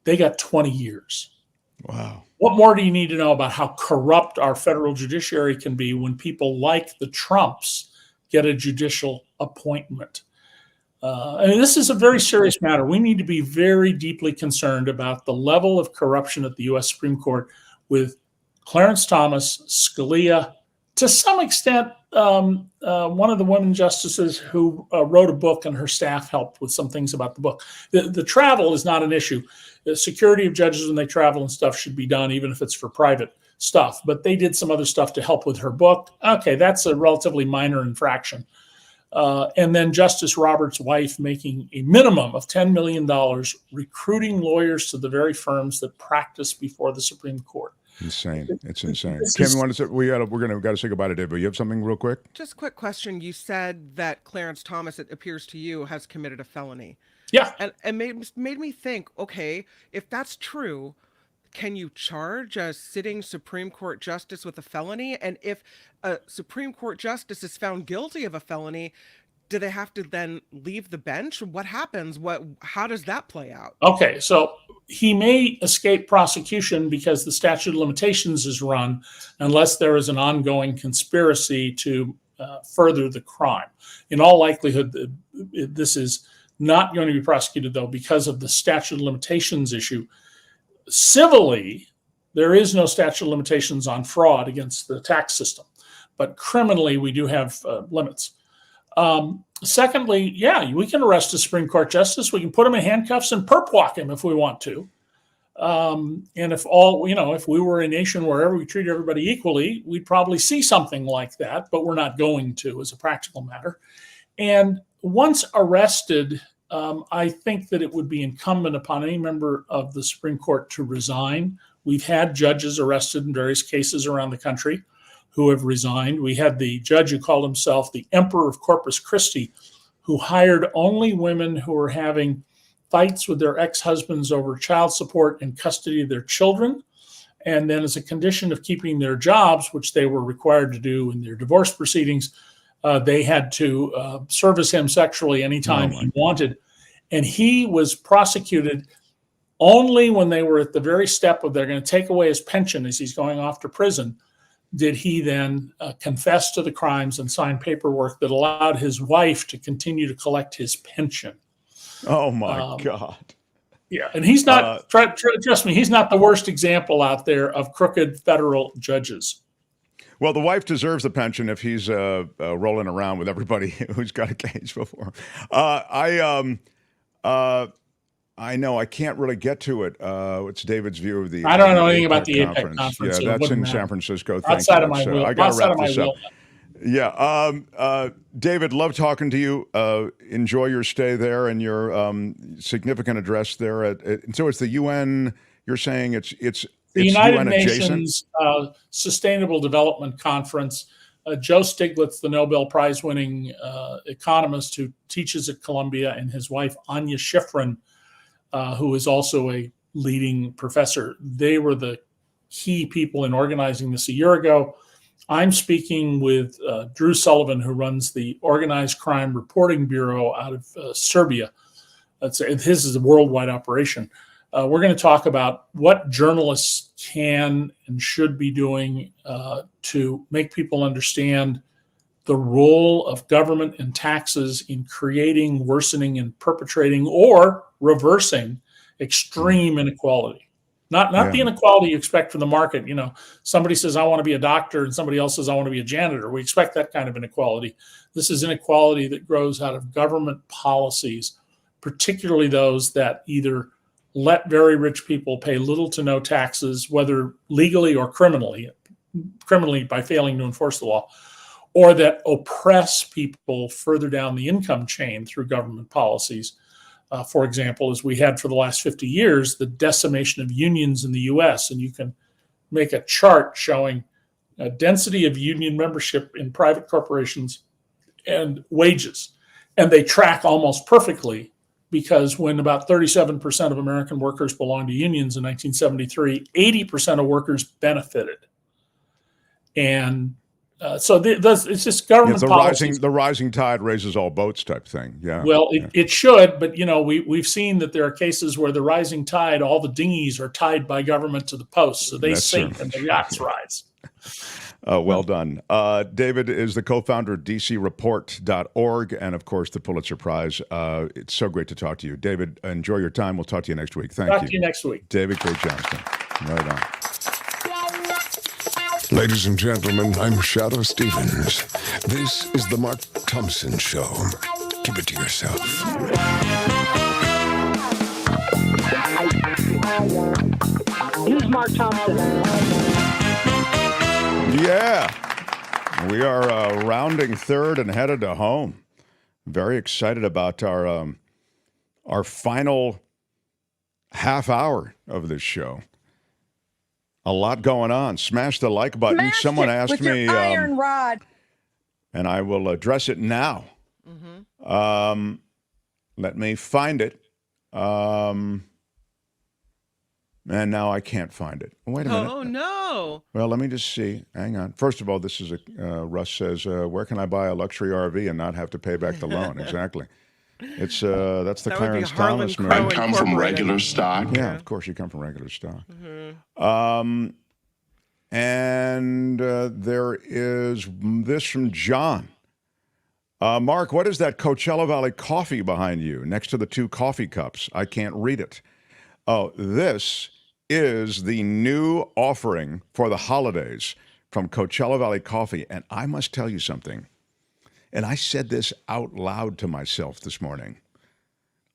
they got 20 years. Wow. What more do you need to know about how corrupt our federal judiciary can be when people like the Trumps get a judicial appointment? This is a very serious matter. We need to be very deeply concerned about the level of corruption at the U.S. Supreme Court with Clarence Thomas, Scalia, to some extent, one of the women justices who wrote a book and her staff helped with some things about the book. The travel is not an issue. The security of judges when they travel and stuff should be done, even if it's for private stuff. But they did some other stuff to help with her book. Okay, that's a relatively minor infraction. And then Justice Roberts' wife making a minimum of $10 million recruiting lawyers to the very firms that practice before the Supreme Court. Insane. It's insane. Kim, you want to say, we're got to say goodbye to Dave, but you have something real quick? Just a quick question. You said that Clarence Thomas, it appears to you, has committed a felony. Yeah. And made me think, okay, if that's true, can you charge a sitting Supreme Court justice with a felony? And if a Supreme Court justice is found guilty of a felony, do they have to then leave the bench? What happens? How does that play out? Okay, so he may escape prosecution because the statute of limitations is run unless there is an ongoing conspiracy to further the crime. In all likelihood, this is not going to be prosecuted, though, because of the statute of limitations issue. Civilly, there is no statute of limitations on fraud against the tax system, but criminally, we do have limits. Secondly, yeah, we can arrest a Supreme Court justice. We can put him in handcuffs and perp walk him if we want to. And if we were a nation where we treat everybody equally, we'd probably see something like that, but we're not going to as a practical matter. And once arrested, I think that it would be incumbent upon any member of the Supreme Court to resign. We've had judges arrested in various cases around the country who have resigned. We had the judge who called himself the Emperor of Corpus Christi, who hired only women who were having fights with their ex-husbands over child support and custody of their children. And then as a condition of keeping their jobs, which they were required to do in their divorce proceedings, they had to service him sexually anytime he wanted. And he was prosecuted only when they were at the very step of they're going to take away his pension as he's going off to prison. Did he then confess to the crimes and sign paperwork that allowed his wife to continue to collect his pension? Oh, my God. Yeah, and he's not, trust me, he's not the worst example out there of crooked federal judges. Well, the wife deserves the pension if he's rolling around with everybody who's got a case before. I know I can't really get to it. It's David's view of the. I don't know anything about the APEC conference. Yeah, that's in San Francisco. Thank outside you. of my will. I got to wrap this up. Will. Yeah, David, love talking to you. Enjoy your stay there and your significant address there. So it's the UN. You're saying it's the United UN Nations Sustainable Development Conference. Joe Stiglitz, the Nobel Prize-winning economist who teaches at Columbia, and his wife Anya Schifrin, who is also a leading professor. They were the key people in organizing this a year ago. I'm speaking with Drew Sullivan, who runs the Organized Crime Reporting Bureau out of Serbia. His is a worldwide operation. We're going to talk about what journalists can and should be doing to make people understand the role of government and taxes in creating, worsening, and perpetrating or reversing extreme inequality. Not the inequality you expect from the market. You know, somebody says, I want to be a doctor, and somebody else says, I want to be a janitor. We expect that kind of inequality. This is inequality that grows out of government policies, particularly those that either let very rich people pay little to no taxes, whether legally or criminally by failing to enforce the law, or that oppress people further down the income chain through government policies. For example, as we had for the last 50 years, the decimation of unions in the US. And you can make a chart showing a density of union membership in private corporations and wages. And they track almost perfectly, because when about 37% of American workers belonged to unions in 1973, 80% of workers benefited. And so it's just government policies. The rising tide raises all boats type thing. Yeah. Well, it should, but we've seen that there are cases where the rising tide, all the dinghies are tied by government to the post, so they sink and the yachts rise. Well done. David is the co-founder of DCReport.org and, of course, the Pulitzer Prize. It's so great to talk to you. David, enjoy your time. We'll talk to you next week. Thank you. Talk to you next week. David Cay Johnston. Right on. Ladies and gentlemen, I'm Shadow Stevens. This is the Mark Thompson Show. Keep it to yourself. Who's Mark Thompson? Yeah. We are rounding third and headed to home. Very excited about our final half hour of this show. A lot going on. Smash the like button. Smash Someone it asked with me, your iron rod. and I will address it now. Let me find it. And now I can't find it. Wait a minute. Oh, no. Well, let me just see. Hang on. First of all, this is Russ says, where can I buy a luxury RV and not have to pay back the loan? Exactly. It's that's the Clarence Thomas movie. I come from regular stock. Yeah, of course you come from regular stock. And there is this from John. Mark, what is that Coachella Valley coffee behind you next to the two coffee cups? I can't read it. Oh, this is the new offering for the holidays from Coachella Valley Coffee. And I must tell you something. And I said this out loud to myself this morning.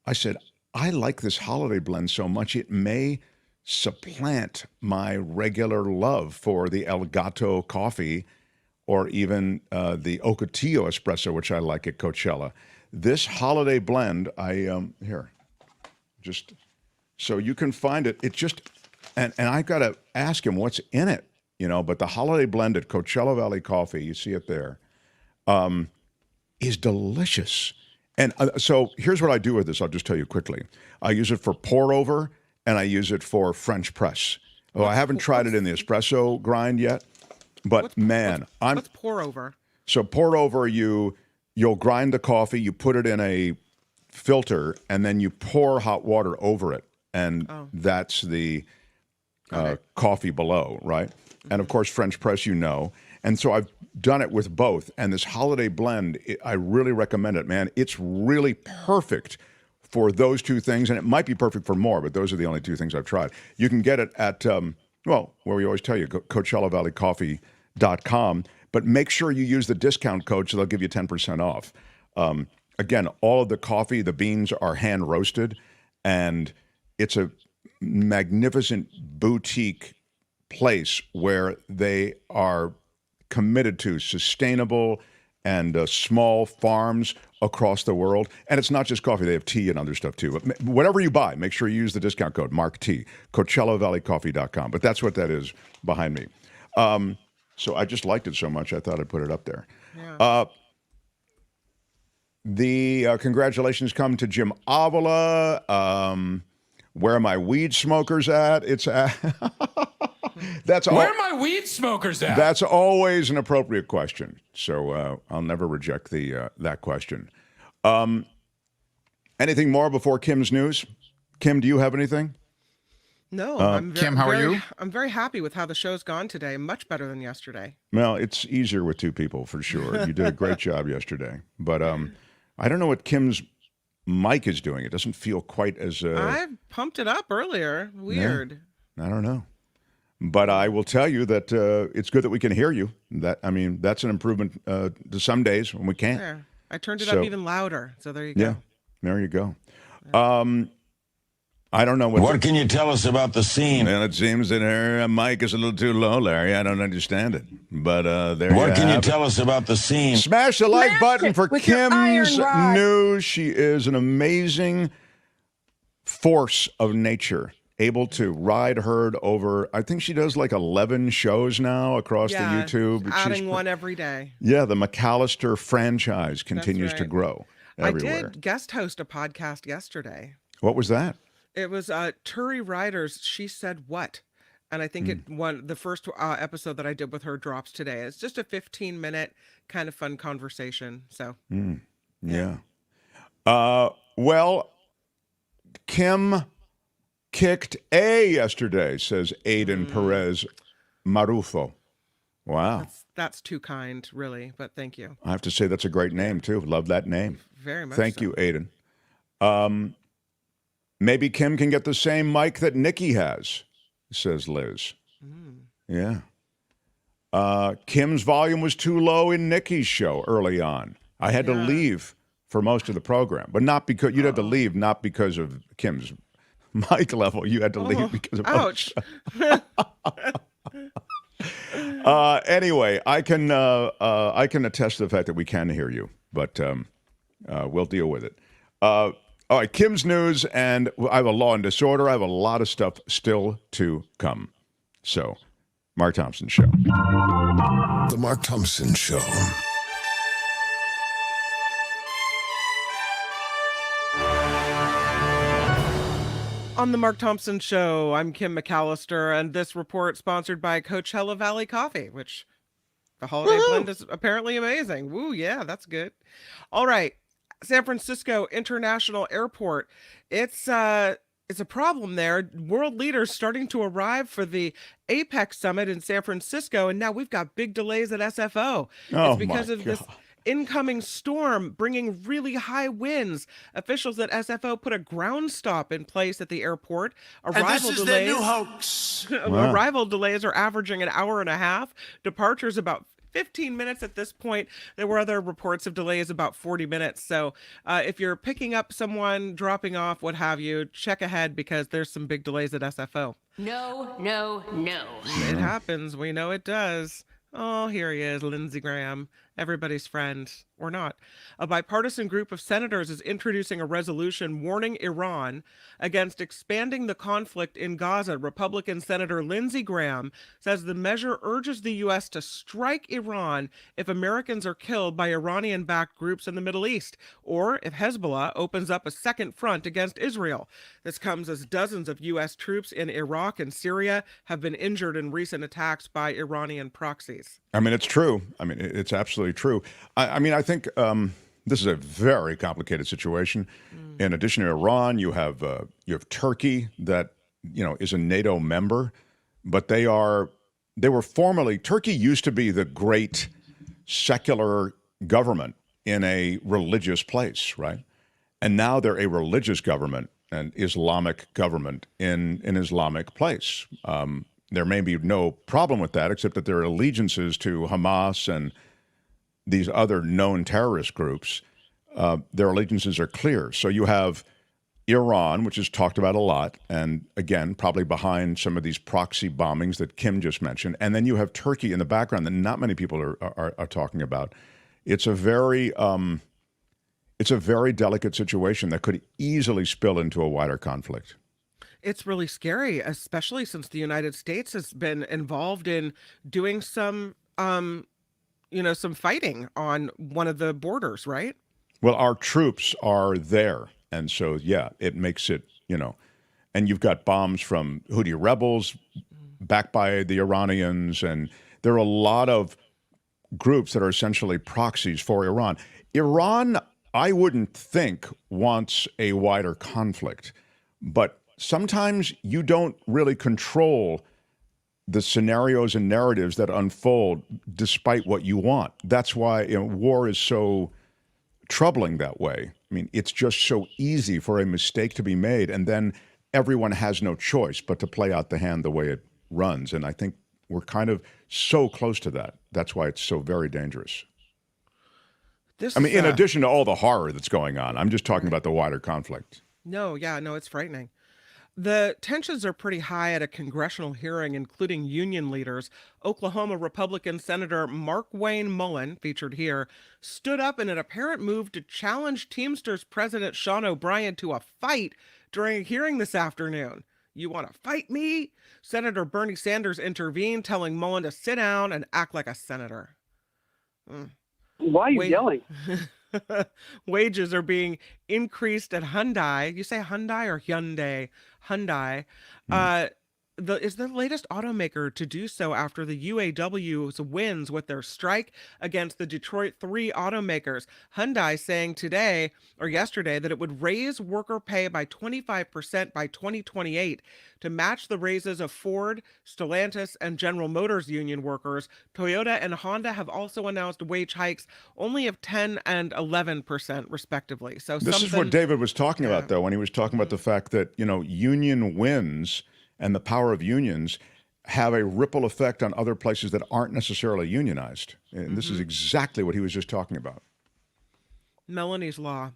I said, I like this holiday blend so much, it may supplant my regular love for the El Gato coffee or even the Ocotillo espresso, which I like at Coachella. This holiday blend, so you can find it. It just, and I've got to ask him what's in it, but the holiday blend at Coachella Valley Coffee, you see it there, is delicious. And so here's what I do with this. I'll just tell you quickly. I use it for pour over and I use it for French press. Well, I haven't tried it in the espresso grind yet, but what's pour over? So pour over, you'll grind the coffee, you put it in a filter, and then you pour hot water over it. And that's the coffee below, right? And of course, French press, And so I've done it with both. And this holiday blend, I really recommend it, man. It's really perfect for those two things. And it might be perfect for more, but those are the only two things I've tried. You can get it at, where we always tell you, CoachellaValleyCoffee.com. but make sure you use the discount code so they'll give you 10% off. Again, all of the coffee, the beans are hand roasted, and it's a magnificent boutique place where they are committed to sustainable and small farms across the world. And it's not just coffee. They have tea and other stuff too. But whatever you buy, make sure you use the discount code MarkT, CoachellaValleyCoffee.com. But that's what that is behind me. So I just liked it so much, I thought I'd put it up there. Yeah. The congratulations come to Jim Avila. Where are my weed smokers at? It's at... Where are my weed smokers at? That's always an appropriate question. So I'll never reject that question. Anything more before Kim's news? Kim, do you have anything? No. Kim, how are you? I'm very happy with how the show's gone today. Much better than yesterday. Well, it's easier with two people for sure. You did a great job yesterday. But I don't know what Kim's mic is doing. It doesn't feel quite as... I pumped it up earlier. Weird. Yeah, I don't know. But I will tell you that it's good that we can hear you. That's an improvement to some days when we can't. Yeah. I turned it up even louder. So there you go. Yeah, there you go. I don't know what can you tell us about the scene? Well, it seems that her mic is a little too low, Larry. I don't understand it. But what can you tell us about the scene? Smash the like button for Kim's news. She is an amazing force of nature, able to ride herd over, I think she does like 11 shows now across the YouTube. Adding one every day. Yeah, the McAllister franchise continues to grow everywhere. I did guest host a podcast yesterday. What was that? It was Turi Ryder's She Said What? And I think the first episode that I did with her drops today. It's just a 15-minute kind of fun conversation. So, yeah. Well, Kim kicked A yesterday, says Aiden Perez Marufo. Wow. That's too kind, really, but thank you. I have to say that's a great name, too. Love that name. Very much Thank you, Aiden. Maybe Kim can get the same mic that Nikki has, says Liz. Yeah. Kim's volume was too low in Nikki's show early on. I had to leave for most of the program, but not because you'd had to leave, not because of Kim's mic level. You had to leave because of ouch. Anyway, I can attest to the fact that we can hear you, but we'll deal with it. All right, Kim's news, and I have a law and disorder. I have a lot of stuff still to come. So, Mark Thompson Show. The Mark Thompson Show. On the Mark Thompson Show, I'm Kim McAllister, and this report sponsored by Coachella Valley Coffee, which the holiday blend is apparently amazing. Woo, yeah, that's good. All right. San Francisco International Airport. It's a problem there. World leaders starting to arrive for the APEC summit in San Francisco, and now we've got big delays at SFO. It's because of this incoming storm bringing really high winds. Officials at SFO put a ground stop in place at the airport. Arrival delays. Their new hoax. Arrival delays are averaging an hour and a half. Departures about 15 minutes at this point. There were other reports of delays about 40 minutes. So if you're picking up someone, dropping off, what have you, check ahead because there's some big delays at SFO. No. It happens. We know it does. Oh, here he is, Lindsey Graham, everybody's friend, or not. A bipartisan group of senators is introducing a resolution warning Iran against expanding the conflict in Gaza. Republican Senator Lindsey Graham says the measure urges the U.S. to strike Iran if Americans are killed by Iranian-backed groups in the Middle East, or if Hezbollah opens up a second front against Israel. This comes as dozens of U.S. troops in Iraq and Syria have been injured in recent attacks by Iranian proxies. I mean, it's true. I mean, it's absolutely true. I think this is a very complicated situation. In addition to Iran, you have Turkey that is a NATO member, but Turkey used to be the great secular government in a religious place, right? And now they're a religious government, an Islamic government in an Islamic place. there may be no problem with that, except that their allegiances to Hamas and these other known terrorist groups, their allegiances are clear. So you have Iran, which is talked about a lot, and again, probably behind some of these proxy bombings that Kim just mentioned. And then you have Turkey in the background that not many people are talking about. It's a very delicate situation that could easily spill into a wider conflict. It's really scary, especially since the United States has been involved in doing some fighting on one of the borders, right? Well, our troops are there. And so, yeah, it makes it, and you've got bombs from Houthi rebels backed by the Iranians. And there are a lot of groups that are essentially proxies for Iran. Iran, I wouldn't think, wants a wider conflict. But sometimes you don't really control the scenarios and narratives that unfold despite what you want. That's why war is so troubling that way. I mean, it's just so easy for a mistake to be made, and then everyone has no choice but to play out the hand the way it runs. And I think we're kind of so close to that. That's why it's so very dangerous. In addition to all the horror that's going on, I'm just talking about the wider conflict. No, it's frightening. The tensions are pretty high at a congressional hearing, including union leaders. Oklahoma Republican Senator Markwayne Melan, featured here, stood up in an apparent move to challenge Teamsters President Sean O'Brien to a fight during a hearing this afternoon. You want to fight me? Senator Bernie Sanders intervened, telling Melan to sit down and act like a senator. Why are you yelling? Wages are being increased at Hyundai. You say Hyundai or Hyundai? Hyundai. Is the latest automaker to do so after the UAW's wins with their strike against the Detroit 3 automakers. Hyundai saying today or yesterday that it would raise worker pay by 25% by 2028 to match the raises of Ford, Stellantis, and General Motors union workers. Toyota and Honda have also announced wage hikes only of 10 and 11% respectively. So this is what David was talking about, though, when he was talking about the fact that, union wins and the power of unions have a ripple effect on other places that aren't necessarily unionized. And this is exactly what he was just talking about. Melanie's Law.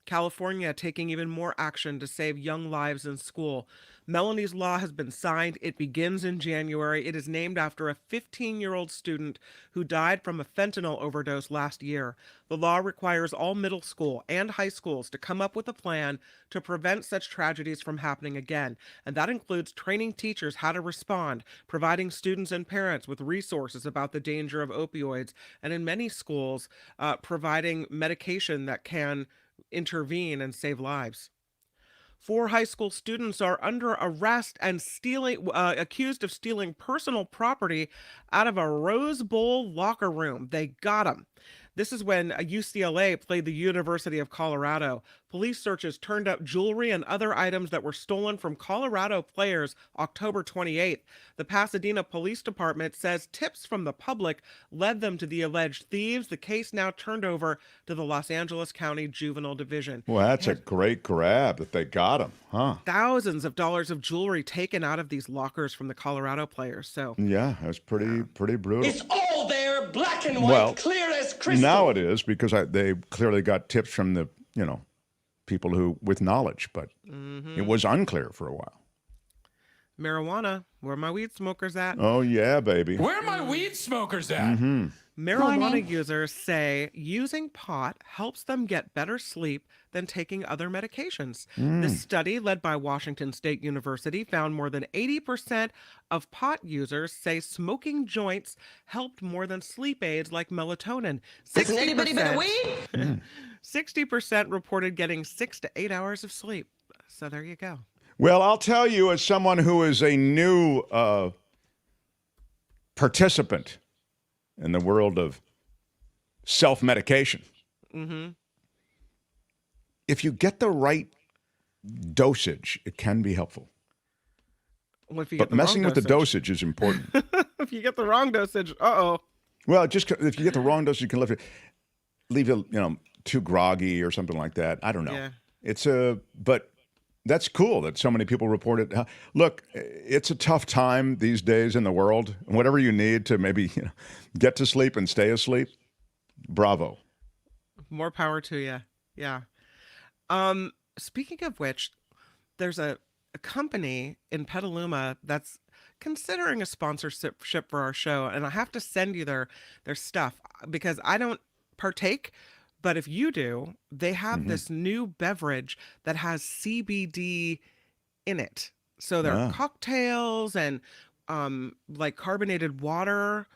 California taking even more action to save young lives in school. Melanie's Law has been signed. It begins in January. It is named after a 15-year-old student who died from a fentanyl overdose last year. The law requires all middle school and high schools to come up with a plan to prevent such tragedies from happening again. And that includes training teachers how to respond, providing students and parents with resources about the danger of opioids, and in many schools, providing medication that can intervene and save lives. 4 high school students are under arrest and accused of stealing personal property out of a Rose Bowl locker room. They got them. This is when UCLA played the University of Colorado. Police searches turned up jewelry and other items that were stolen from Colorado players October 28th. The Pasadena Police Department says tips from the public led them to the alleged thieves. The case now turned over to the Los Angeles County Juvenile Division. Well, that's a great grab that they got them, huh? Thousands of dollars of jewelry taken out of these lockers from the Colorado players. So yeah, that's pretty brutal. It's all there, black and white, clear as crystal. Now it is, because they clearly got tips from the, people who with knowledge, but it was unclear for a while. Marijuana, where my weed smokers at? Oh yeah, baby. Where are my weed smokers at? Marijuana users say using pot helps them get better sleep than taking other medications. This study, led by Washington State University, found more than 80% of pot users say smoking joints helped more than sleep aids like melatonin. 60%, Doesn't anybody better weed? 60% reported getting 6 to 8 hours of sleep. So there you go. Well, I'll tell you, as someone who is a new participant in the world of self-medication, if you get the right dosage, it can be helpful. Well, if you but get the messing wrong with the dosage is important. If you get the wrong dosage, uh-oh. Well, just if you get the wrong dosage, you can leave it, too groggy or something like that. I don't know. Yeah. But that's cool that so many people report it. Look, it's a tough time these days in the world. Whatever you need to maybe get to sleep and stay asleep, bravo. More power to you. Yeah. Speaking of which, there's a company in Petaluma that's considering a sponsorship for our show, and I have to send you their stuff because I don't partake. But if you do, they have this new beverage that has CBD in it. So there are cocktails and like carbonated water.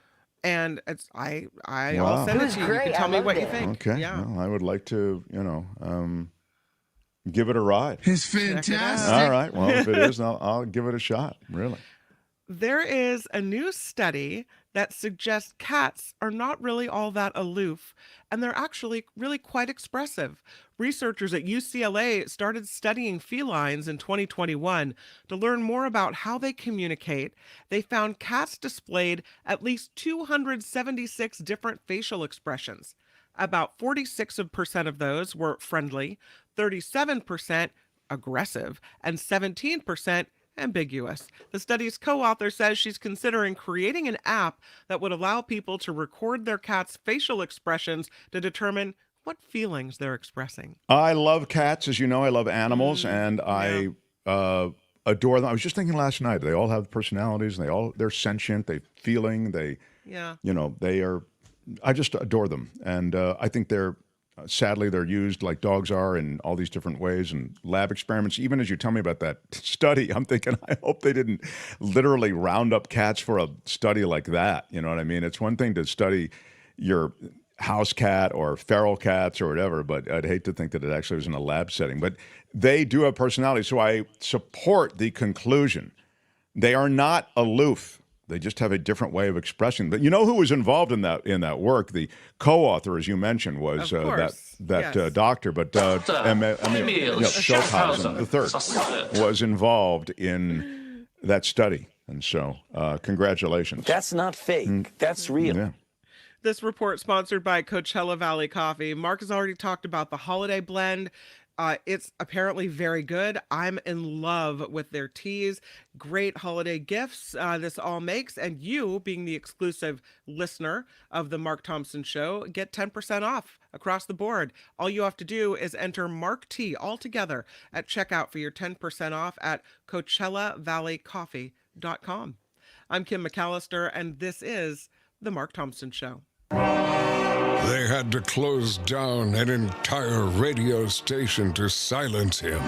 And it's I'll send it to you. You can tell me what you think. Okay. Yeah. Well, I would like to, give it a ride. It's fantastic. All right. Well, if it is, I'll give it a shot. Really. There is a new study that suggests cats are not really all that aloof, and they're actually really quite expressive. Researchers at UCLA started studying felines in 2021 to learn more about how they communicate. They found cats displayed at least 276 different facial expressions. About 46% of those were friendly, 37% aggressive, and 17% ambiguous. The study's co-author says she's considering creating an app that would allow people to record their cat's facial expressions to determine what feelings they're expressing. I love cats, as you know. I love animals, and I adore them. I was just thinking last night, they all have personalities, and they're sentient, they're feeling, they are. I just adore them, and I think sadly, they're used like dogs are in all these different ways and lab experiments. Even as you tell me about that study, I'm thinking, I hope they didn't literally round up cats for a study like that. You know what I mean? It's one thing to study your house cat or feral cats or whatever, but I'd hate to think that it actually was in a lab setting. But they do have personality, so I support the conclusion. They are not aloof. They just have a different way of expressing. But you know who was involved in that work? The co-author, as you mentioned, was that doctor. But Schulthausen III was involved in that study, and so congratulations. That's not fake. That's real. Yeah. This report sponsored by Coachella Valley Coffee. Mark has already talked about the holiday blend. It's apparently very good. I'm in love with their teas. Great holiday gifts this all makes. And you, being the exclusive listener of the Mark Thompson Show, get 10% off across the board. All you have to do is enter Mark T all together at checkout for your 10% off at CoachellaValleyCoffee.com. I'm Kim McAllister, and this is the Mark Thompson Show. They had to close down an entire radio station to silence him.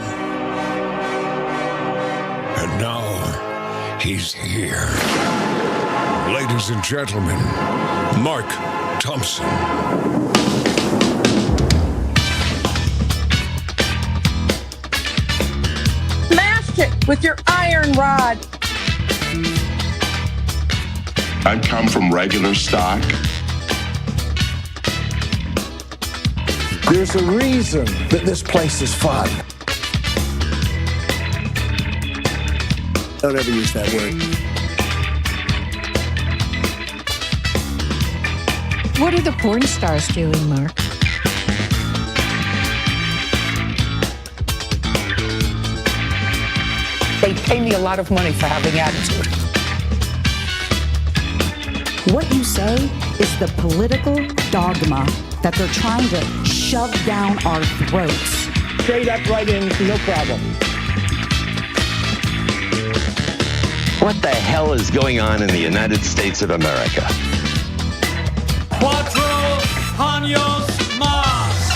And now, he's here. Ladies and gentlemen, Mark Thompson. Smash it with your iron rod. I come from regular stock. There's a reason that this place is fun. Don't ever use that word. What are the porn stars doing, Mark? They pay me a lot of money for having attitude. What you say is the political dogma that they're trying to shove down our throats. Straight up right in, no problem. What the hell is going on in the United States of America? Cuatro años más.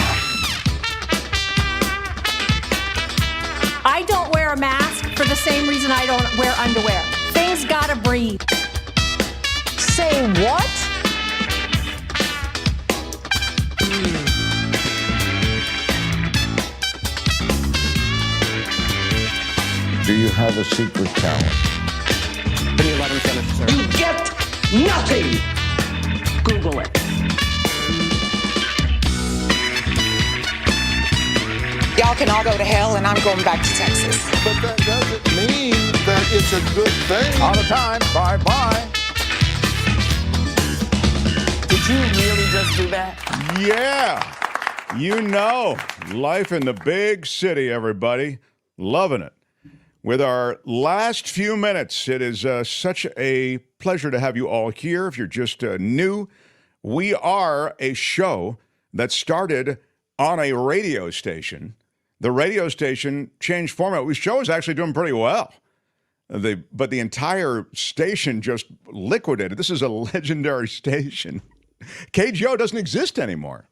I don't wear a mask for the same reason I don't wear underwear. Things gotta breathe. Say what? Do you have a secret talent? Can you let him finish, sir? You get nothing. Google it. Y'all can all go to hell, and I'm going back to Texas. But that doesn't mean that it's a good thing. All the time. Bye-bye. Did you really just do that? Yeah. You know, life in the big city, everybody. Loving it. With our last few minutes, it is such a pleasure to have you all here. If you're just new, we are a show that started on a radio station. The radio station changed format. The show is actually doing pretty well. But the entire station just liquidated. This is a legendary station. KJO doesn't exist anymore.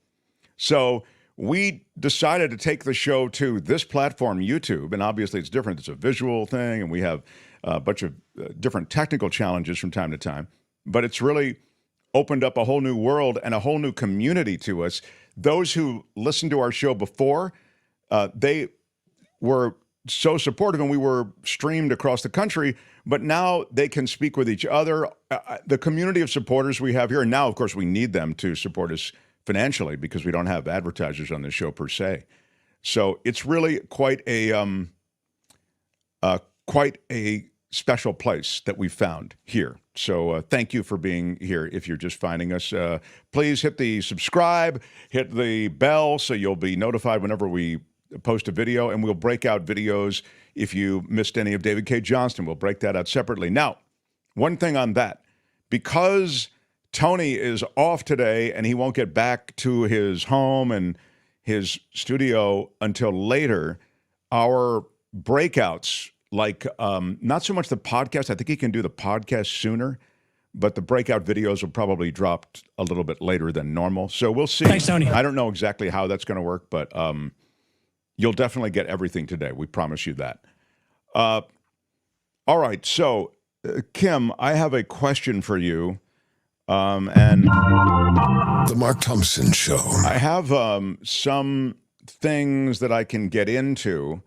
So we decided to take the show to this platform, YouTube, and obviously it's different. It's a visual thing, and we have a bunch of different technical challenges from time to time. But it's really opened up a whole new world and a whole new community to us. Those who listened to our show before, they were so supportive, and we were streamed across the country, but now they can speak with each other. The community of supporters we have here, and now, of course, we need them to support us financially because we don't have advertisers on this show per se. So it's really quite a special place that we found here. So thank you for being here. If you're just finding us, please hit the subscribe, hit the bell so you'll be notified whenever we post a video, and we'll break out videos. If you missed any of David Cay Johnston, we'll break that out separately. Now, one thing on that, because Tony is off today and he won't get back to his home and his studio until later, our breakouts, like not so much the podcast, I think he can do the podcast sooner, but the breakout videos will probably drop a little bit later than normal. So we'll see. Thanks, Tony. I don't know exactly how that's going to work, but you'll definitely get everything today. We promise you that. All right. So, Kim, I have a question for you. And The Mark Thompson Show. I have some things that I can get into,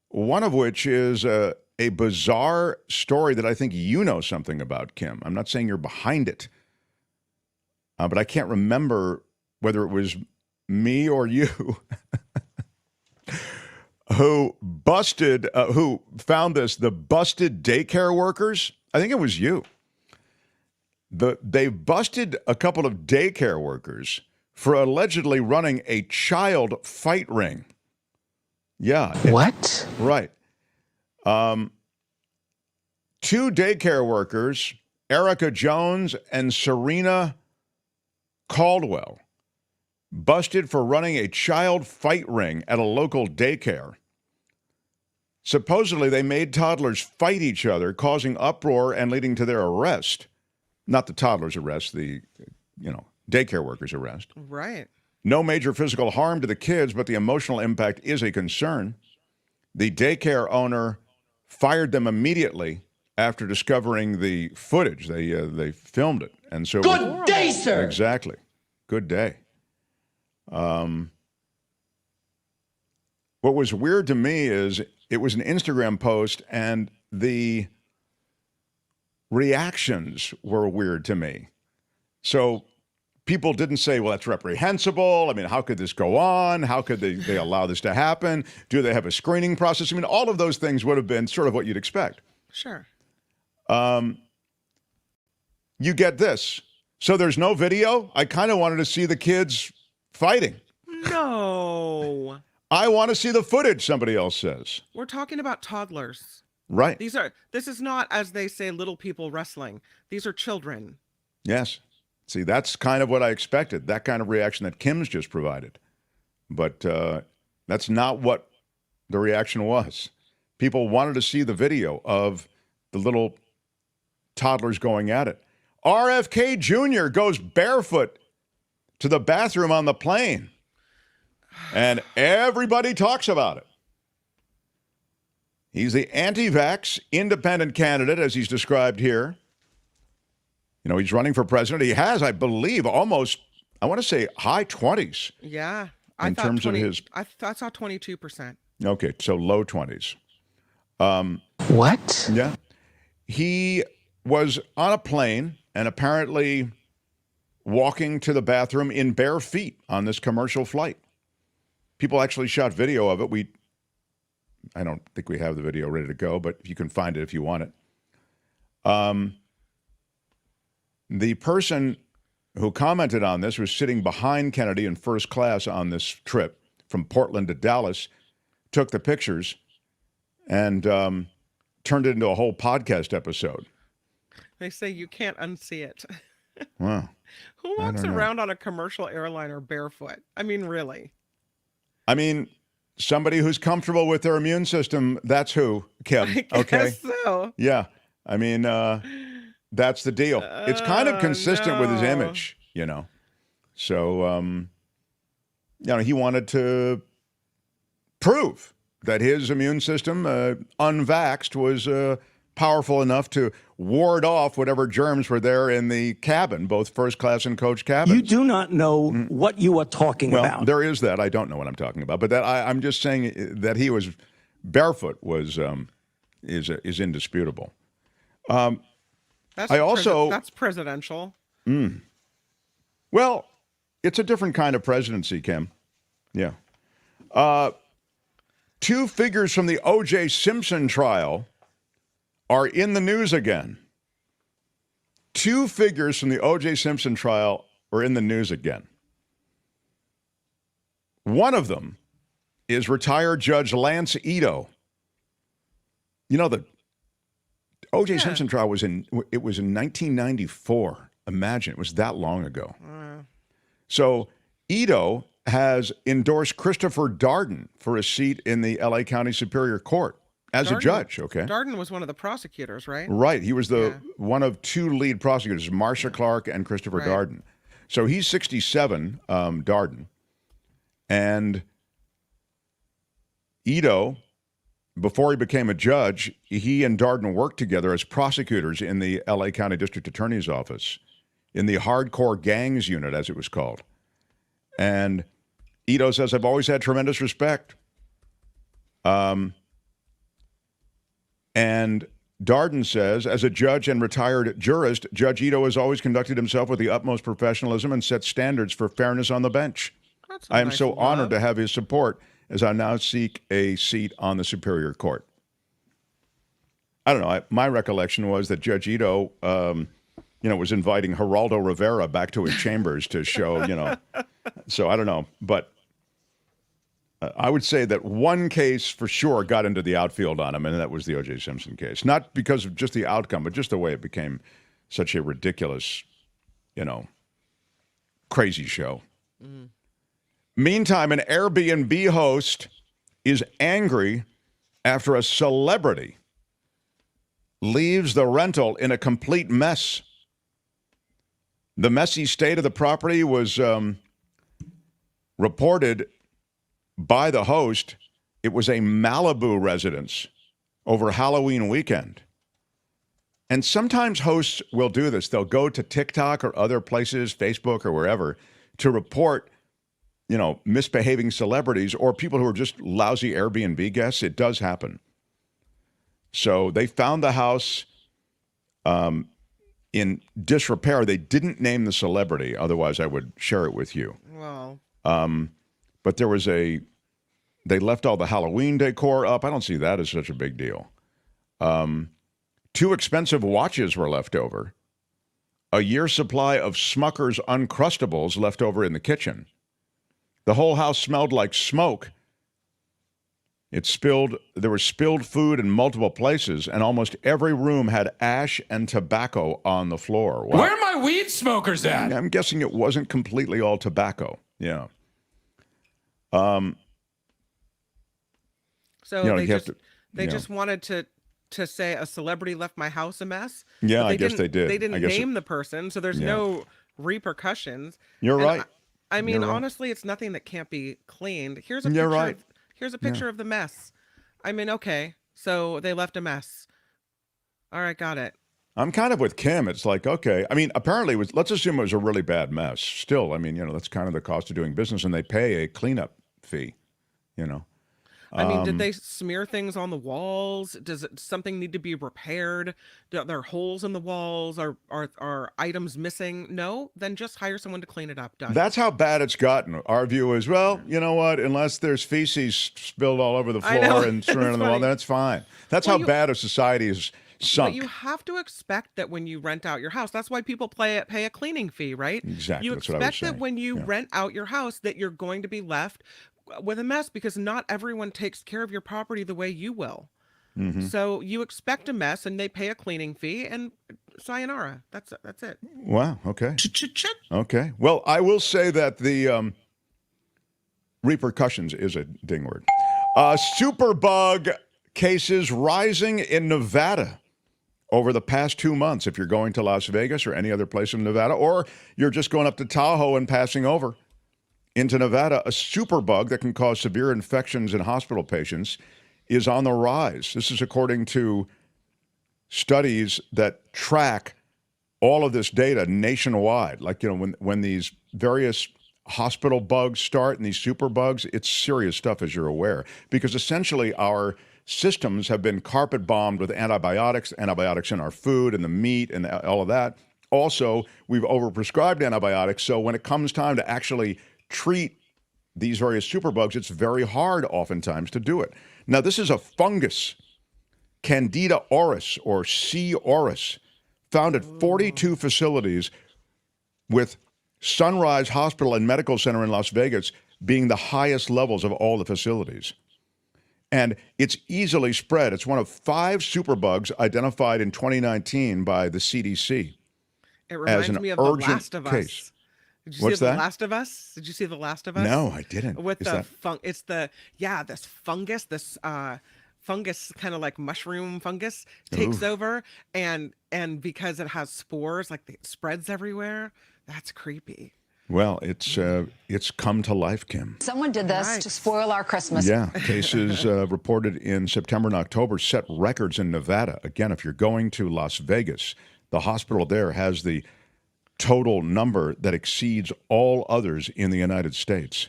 one of which is a bizarre story that I think you know something about, Kim. I'm not saying you're behind it, but I can't remember whether it was me or you who found this, the busted daycare workers. I think it was you. They busted a couple of daycare workers for allegedly running a child fight ring. Yeah. What? Right. 2 daycare workers, Erica Jones and Serena Caldwell, busted for running a child fight ring at a local daycare. Supposedly, they made toddlers fight each other, causing uproar and leading to their arrest. Not the toddlers' arrest, the, daycare workers' arrest. Right. No major physical harm to the kids, but the emotional impact is a concern. The daycare owner fired them immediately after discovering the footage. They filmed it. And so Good day, sir. Exactly. Good day. What was weird to me is it was an Instagram post, and the reactions were weird to me. So people didn't say, well, that's reprehensible. I mean, how could this go on? How could they allow this to happen? Do they have a screening process? I mean, all of those things would have been sort of what you'd expect. Sure. You get this. So there's no video? I kind of wanted to see the kids fighting. No. I want to see the footage, somebody else says. We're talking about toddlers. Right. This is not, as they say, little people wrestling. These are children. Yes. See, that's kind of what I expected, that kind of reaction that Kim's just provided. But that's not what the reaction was. People wanted to see the video of the little toddlers going at it. RFK Jr. goes barefoot to the bathroom on the plane, and everybody talks about it. He's the anti-vax independent candidate, as he's described here. He's running for president. He has, I believe, almost, I want to say, high 20s. Yeah. I saw 22%. Okay, so low 20s. What? Yeah. He was on a plane and apparently walking to the bathroom in bare feet on this commercial flight. People actually shot video of it. I don't think we have the video ready to go, but you can find it if you want it. The person who commented on this was sitting behind Kennedy in first class on this trip from Portland to Dallas, took the pictures, and turned it into a whole podcast episode. They say you can't unsee it. Wow. Who walks around on a commercial airliner barefoot? I mean, really? I mean, somebody who's comfortable with their immune system, that's who, Kim. I Okay. guess so. Yeah. I mean, that's the deal. It's kind of consistent with his image, you know. So, he wanted to prove that his immune system, unvaxxed, was powerful enough to ward off whatever germs were there in the cabin, both first class and coach cabin. You do not know what you are talking about. There is that. I don't know what I'm talking about, but that I'm just saying that he was barefoot is indisputable. That's presidential. Well, it's a different kind of presidency, Kim. Yeah. Two figures from the O.J. Simpson trial are in the news again. Two figures from the O.J. Simpson trial are in the news again. One of them is retired Judge Lance Ito. You know, the O.J. Simpson trial was in 1994. Imagine, it was that long ago. So Ito has endorsed Christopher Darden for a seat in the L.A. County Superior Court as a judge, okay? Darden was one of the prosecutors, right? Right. He was one of two lead prosecutors, Marcia Clark and Christopher Darden. So he's 67, Darden. And Ito, before he became a judge, he and Darden worked together as prosecutors in the L.A. County District Attorney's Office, in the hardcore gangs unit, as it was called. And Ito says, I've always had tremendous respect. And Darden says, as a judge and retired jurist, Judge Ito has always conducted himself with the utmost professionalism and set standards for fairness on the bench. I am so honored to have his support as I now seek a seat on the Superior Court. I don't know. My recollection was that Judge Ito, was inviting Geraldo Rivera back to his chambers to show, So I don't know. But I would say that one case for sure got into the outfield on him, and that was the O.J. Simpson case. Not because of just the outcome, but just the way it became such a ridiculous, crazy show. Meantime, an Airbnb host is angry after a celebrity leaves the rental in a complete mess. The messy state of the property was reported by the host. It was a Malibu residence over Halloween weekend. And sometimes hosts will do this. They'll go to TikTok or other places, Facebook or wherever, to report, misbehaving celebrities or people who are just lousy Airbnb guests. It does happen. So they found the house in disrepair. They didn't name the celebrity. Otherwise, I would share it with you. Wow. But they left all the Halloween decor up. I don't see that as such a big deal. 2 expensive watches were left over. A year's supply of Smucker's Uncrustables left over in the kitchen. The whole house smelled like smoke. There was spilled food in multiple places, and almost every room had ash and tobacco on the floor. Wow. Where are my weed smokers at? I'm guessing it wasn't completely all tobacco. Yeah. So they just wanted to say a celebrity left my house a mess. Yeah, I guess they did. They didn't name the person, so there's no repercussions. You're right. I mean, honestly, it's nothing that can't be cleaned. Here's a picture. Here's a picture of the mess. I mean, okay, so they left a mess. All right, got it. I'm kind of with Kim. It's like, okay. I mean, apparently, let's assume it was a really bad mess. Still, I mean, that's kind of the cost of doing business, and they pay a cleanup fee, I mean, did they smear things on the walls? Does something need to be repaired? Are there holes in the walls? Are items missing? No? Then just hire someone to clean it up. Done. That's how bad it's gotten. Our view is, well, you know what? Unless there's feces spilled all over the floor and surrounding the wall, then it's fine. That's how bad a society is sunk. But you have to expect that when you rent out your house. That's why people pay a cleaning fee, right? Exactly. You That's what I was expect that saying. when you rent out your house that you're going to be left with a mess, because not everyone takes care of your property the way you will. So you expect a mess, and they pay a cleaning fee, and sayonara. That's it. Wow. Okay. Okay. Well, I will say that the repercussions is a ding word. Superbug cases rising in Nevada over the past 2 months. If you're going to Las Vegas or any other place in Nevada, or you're just going up to Tahoe and passing over into Nevada, a superbug that can cause severe infections in hospital patients is on the rise. This is according to studies that track all of this data nationwide. Like, when these various hospital bugs start and these superbugs, it's serious stuff, as you're aware, because essentially our systems have been carpet bombed with antibiotics in our food and the meat and all of that. Also, we've overprescribed antibiotics, so when it comes time to actually treat these various superbugs, it's very hard oftentimes to do it. Now, this is a fungus, Candida auris or C. auris, found at 42 facilities, with Sunrise Hospital and Medical Center in Las Vegas being the highest levels of all the facilities. And it's easily spread. It's one of 5 superbugs identified in 2019 by the CDC. It reminds me of The Last of Us. Did you What's see that? The Last of Us? Did you see The Last of Us? No, I didn't. With this fungus, fungus, kind of like mushroom fungus, takes over, and because it has spores, like it spreads everywhere. That's creepy. Well, it's come to life, Kim. Someone did this to spoil our Christmas. Yeah, cases reported in September and October set records in Nevada. Again, if you're going to Las Vegas, the hospital there has the total number that exceeds all others in the United States.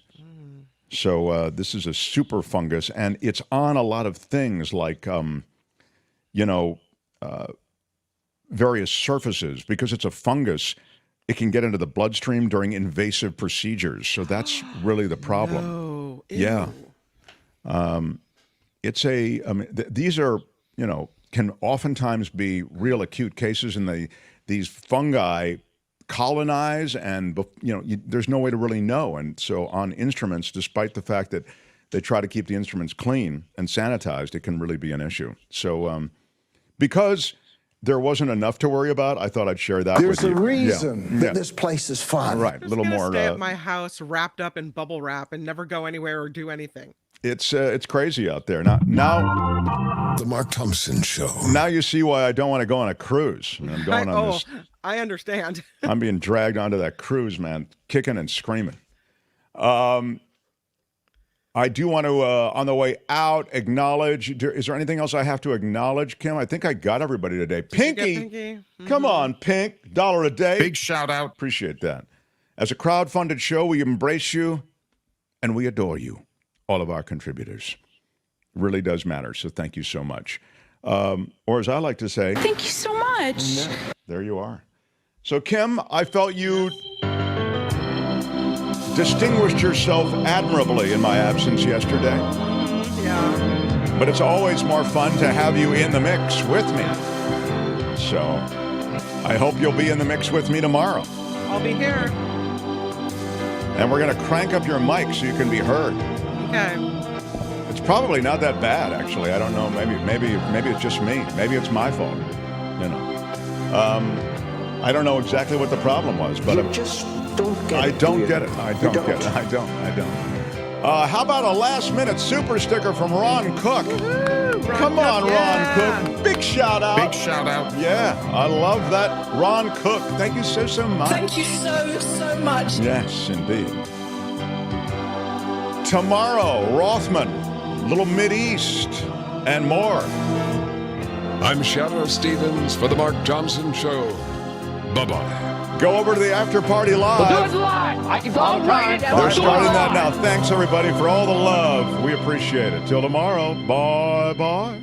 So this is a super fungus, and it's on a lot of things like, various surfaces. Because it's a fungus, it can get into the bloodstream during invasive procedures. So that's really the problem. No. Yeah. These are, can oftentimes be real acute cases, and these fungi colonize, and there's no way to really know. And so on instruments, despite the fact that they try to keep the instruments clean and sanitized, it can really be an issue. So because there wasn't enough to worry about, I thought I'd share that with you. There's a reason that this place is fun. All right, a little more. Stay at my house wrapped up in bubble wrap and never go anywhere or do anything. It's crazy out there. Now, The Mark Thompson Show. Now you see why I don't want to go on a cruise. I'm going on this. I understand. I'm being dragged onto that cruise, man, kicking and screaming. I do want to, on the way out, acknowledge. Is there anything else I have to acknowledge, Kim? I think I got everybody today. Pinky. Mm-hmm. Come on, Pink. $1 a day. Big shout out. Appreciate that. As a crowd-funded show, we embrace you and we adore you, all of our contributors. It really does matter, so thank you so much. Or as I like to say, Thank you so much. there you are. So, Kim, I felt you distinguished yourself admirably in my absence yesterday. Yeah. But it's always more fun to have you in the mix with me. So, I hope you'll be in the mix with me tomorrow. I'll be here. And we're going to crank up your mic so you can be heard. Okay. It's probably not that bad, actually. I don't know. Maybe it's just me. Maybe it's my fault. I don't know exactly what the problem was, but You just don't get I it. don't do get you? it. I You don't get it. I don't. How about a last-minute super sticker from Ron Cook? Come on, Ron Cook. Big shout out. Big shout out. Yeah, I love that. Ron Cook, thank you so much. Thank you so much. Yes, indeed. Tomorrow, Rothman, Little Mideast, and more. I'm Shadow Stevens for The Mark Thompson Show. Bye-bye. Go over to the after party live. We'll do it live. I can all right. They're starting that now. Thanks, everybody, for all the love. We appreciate it. Till tomorrow. Bye-bye.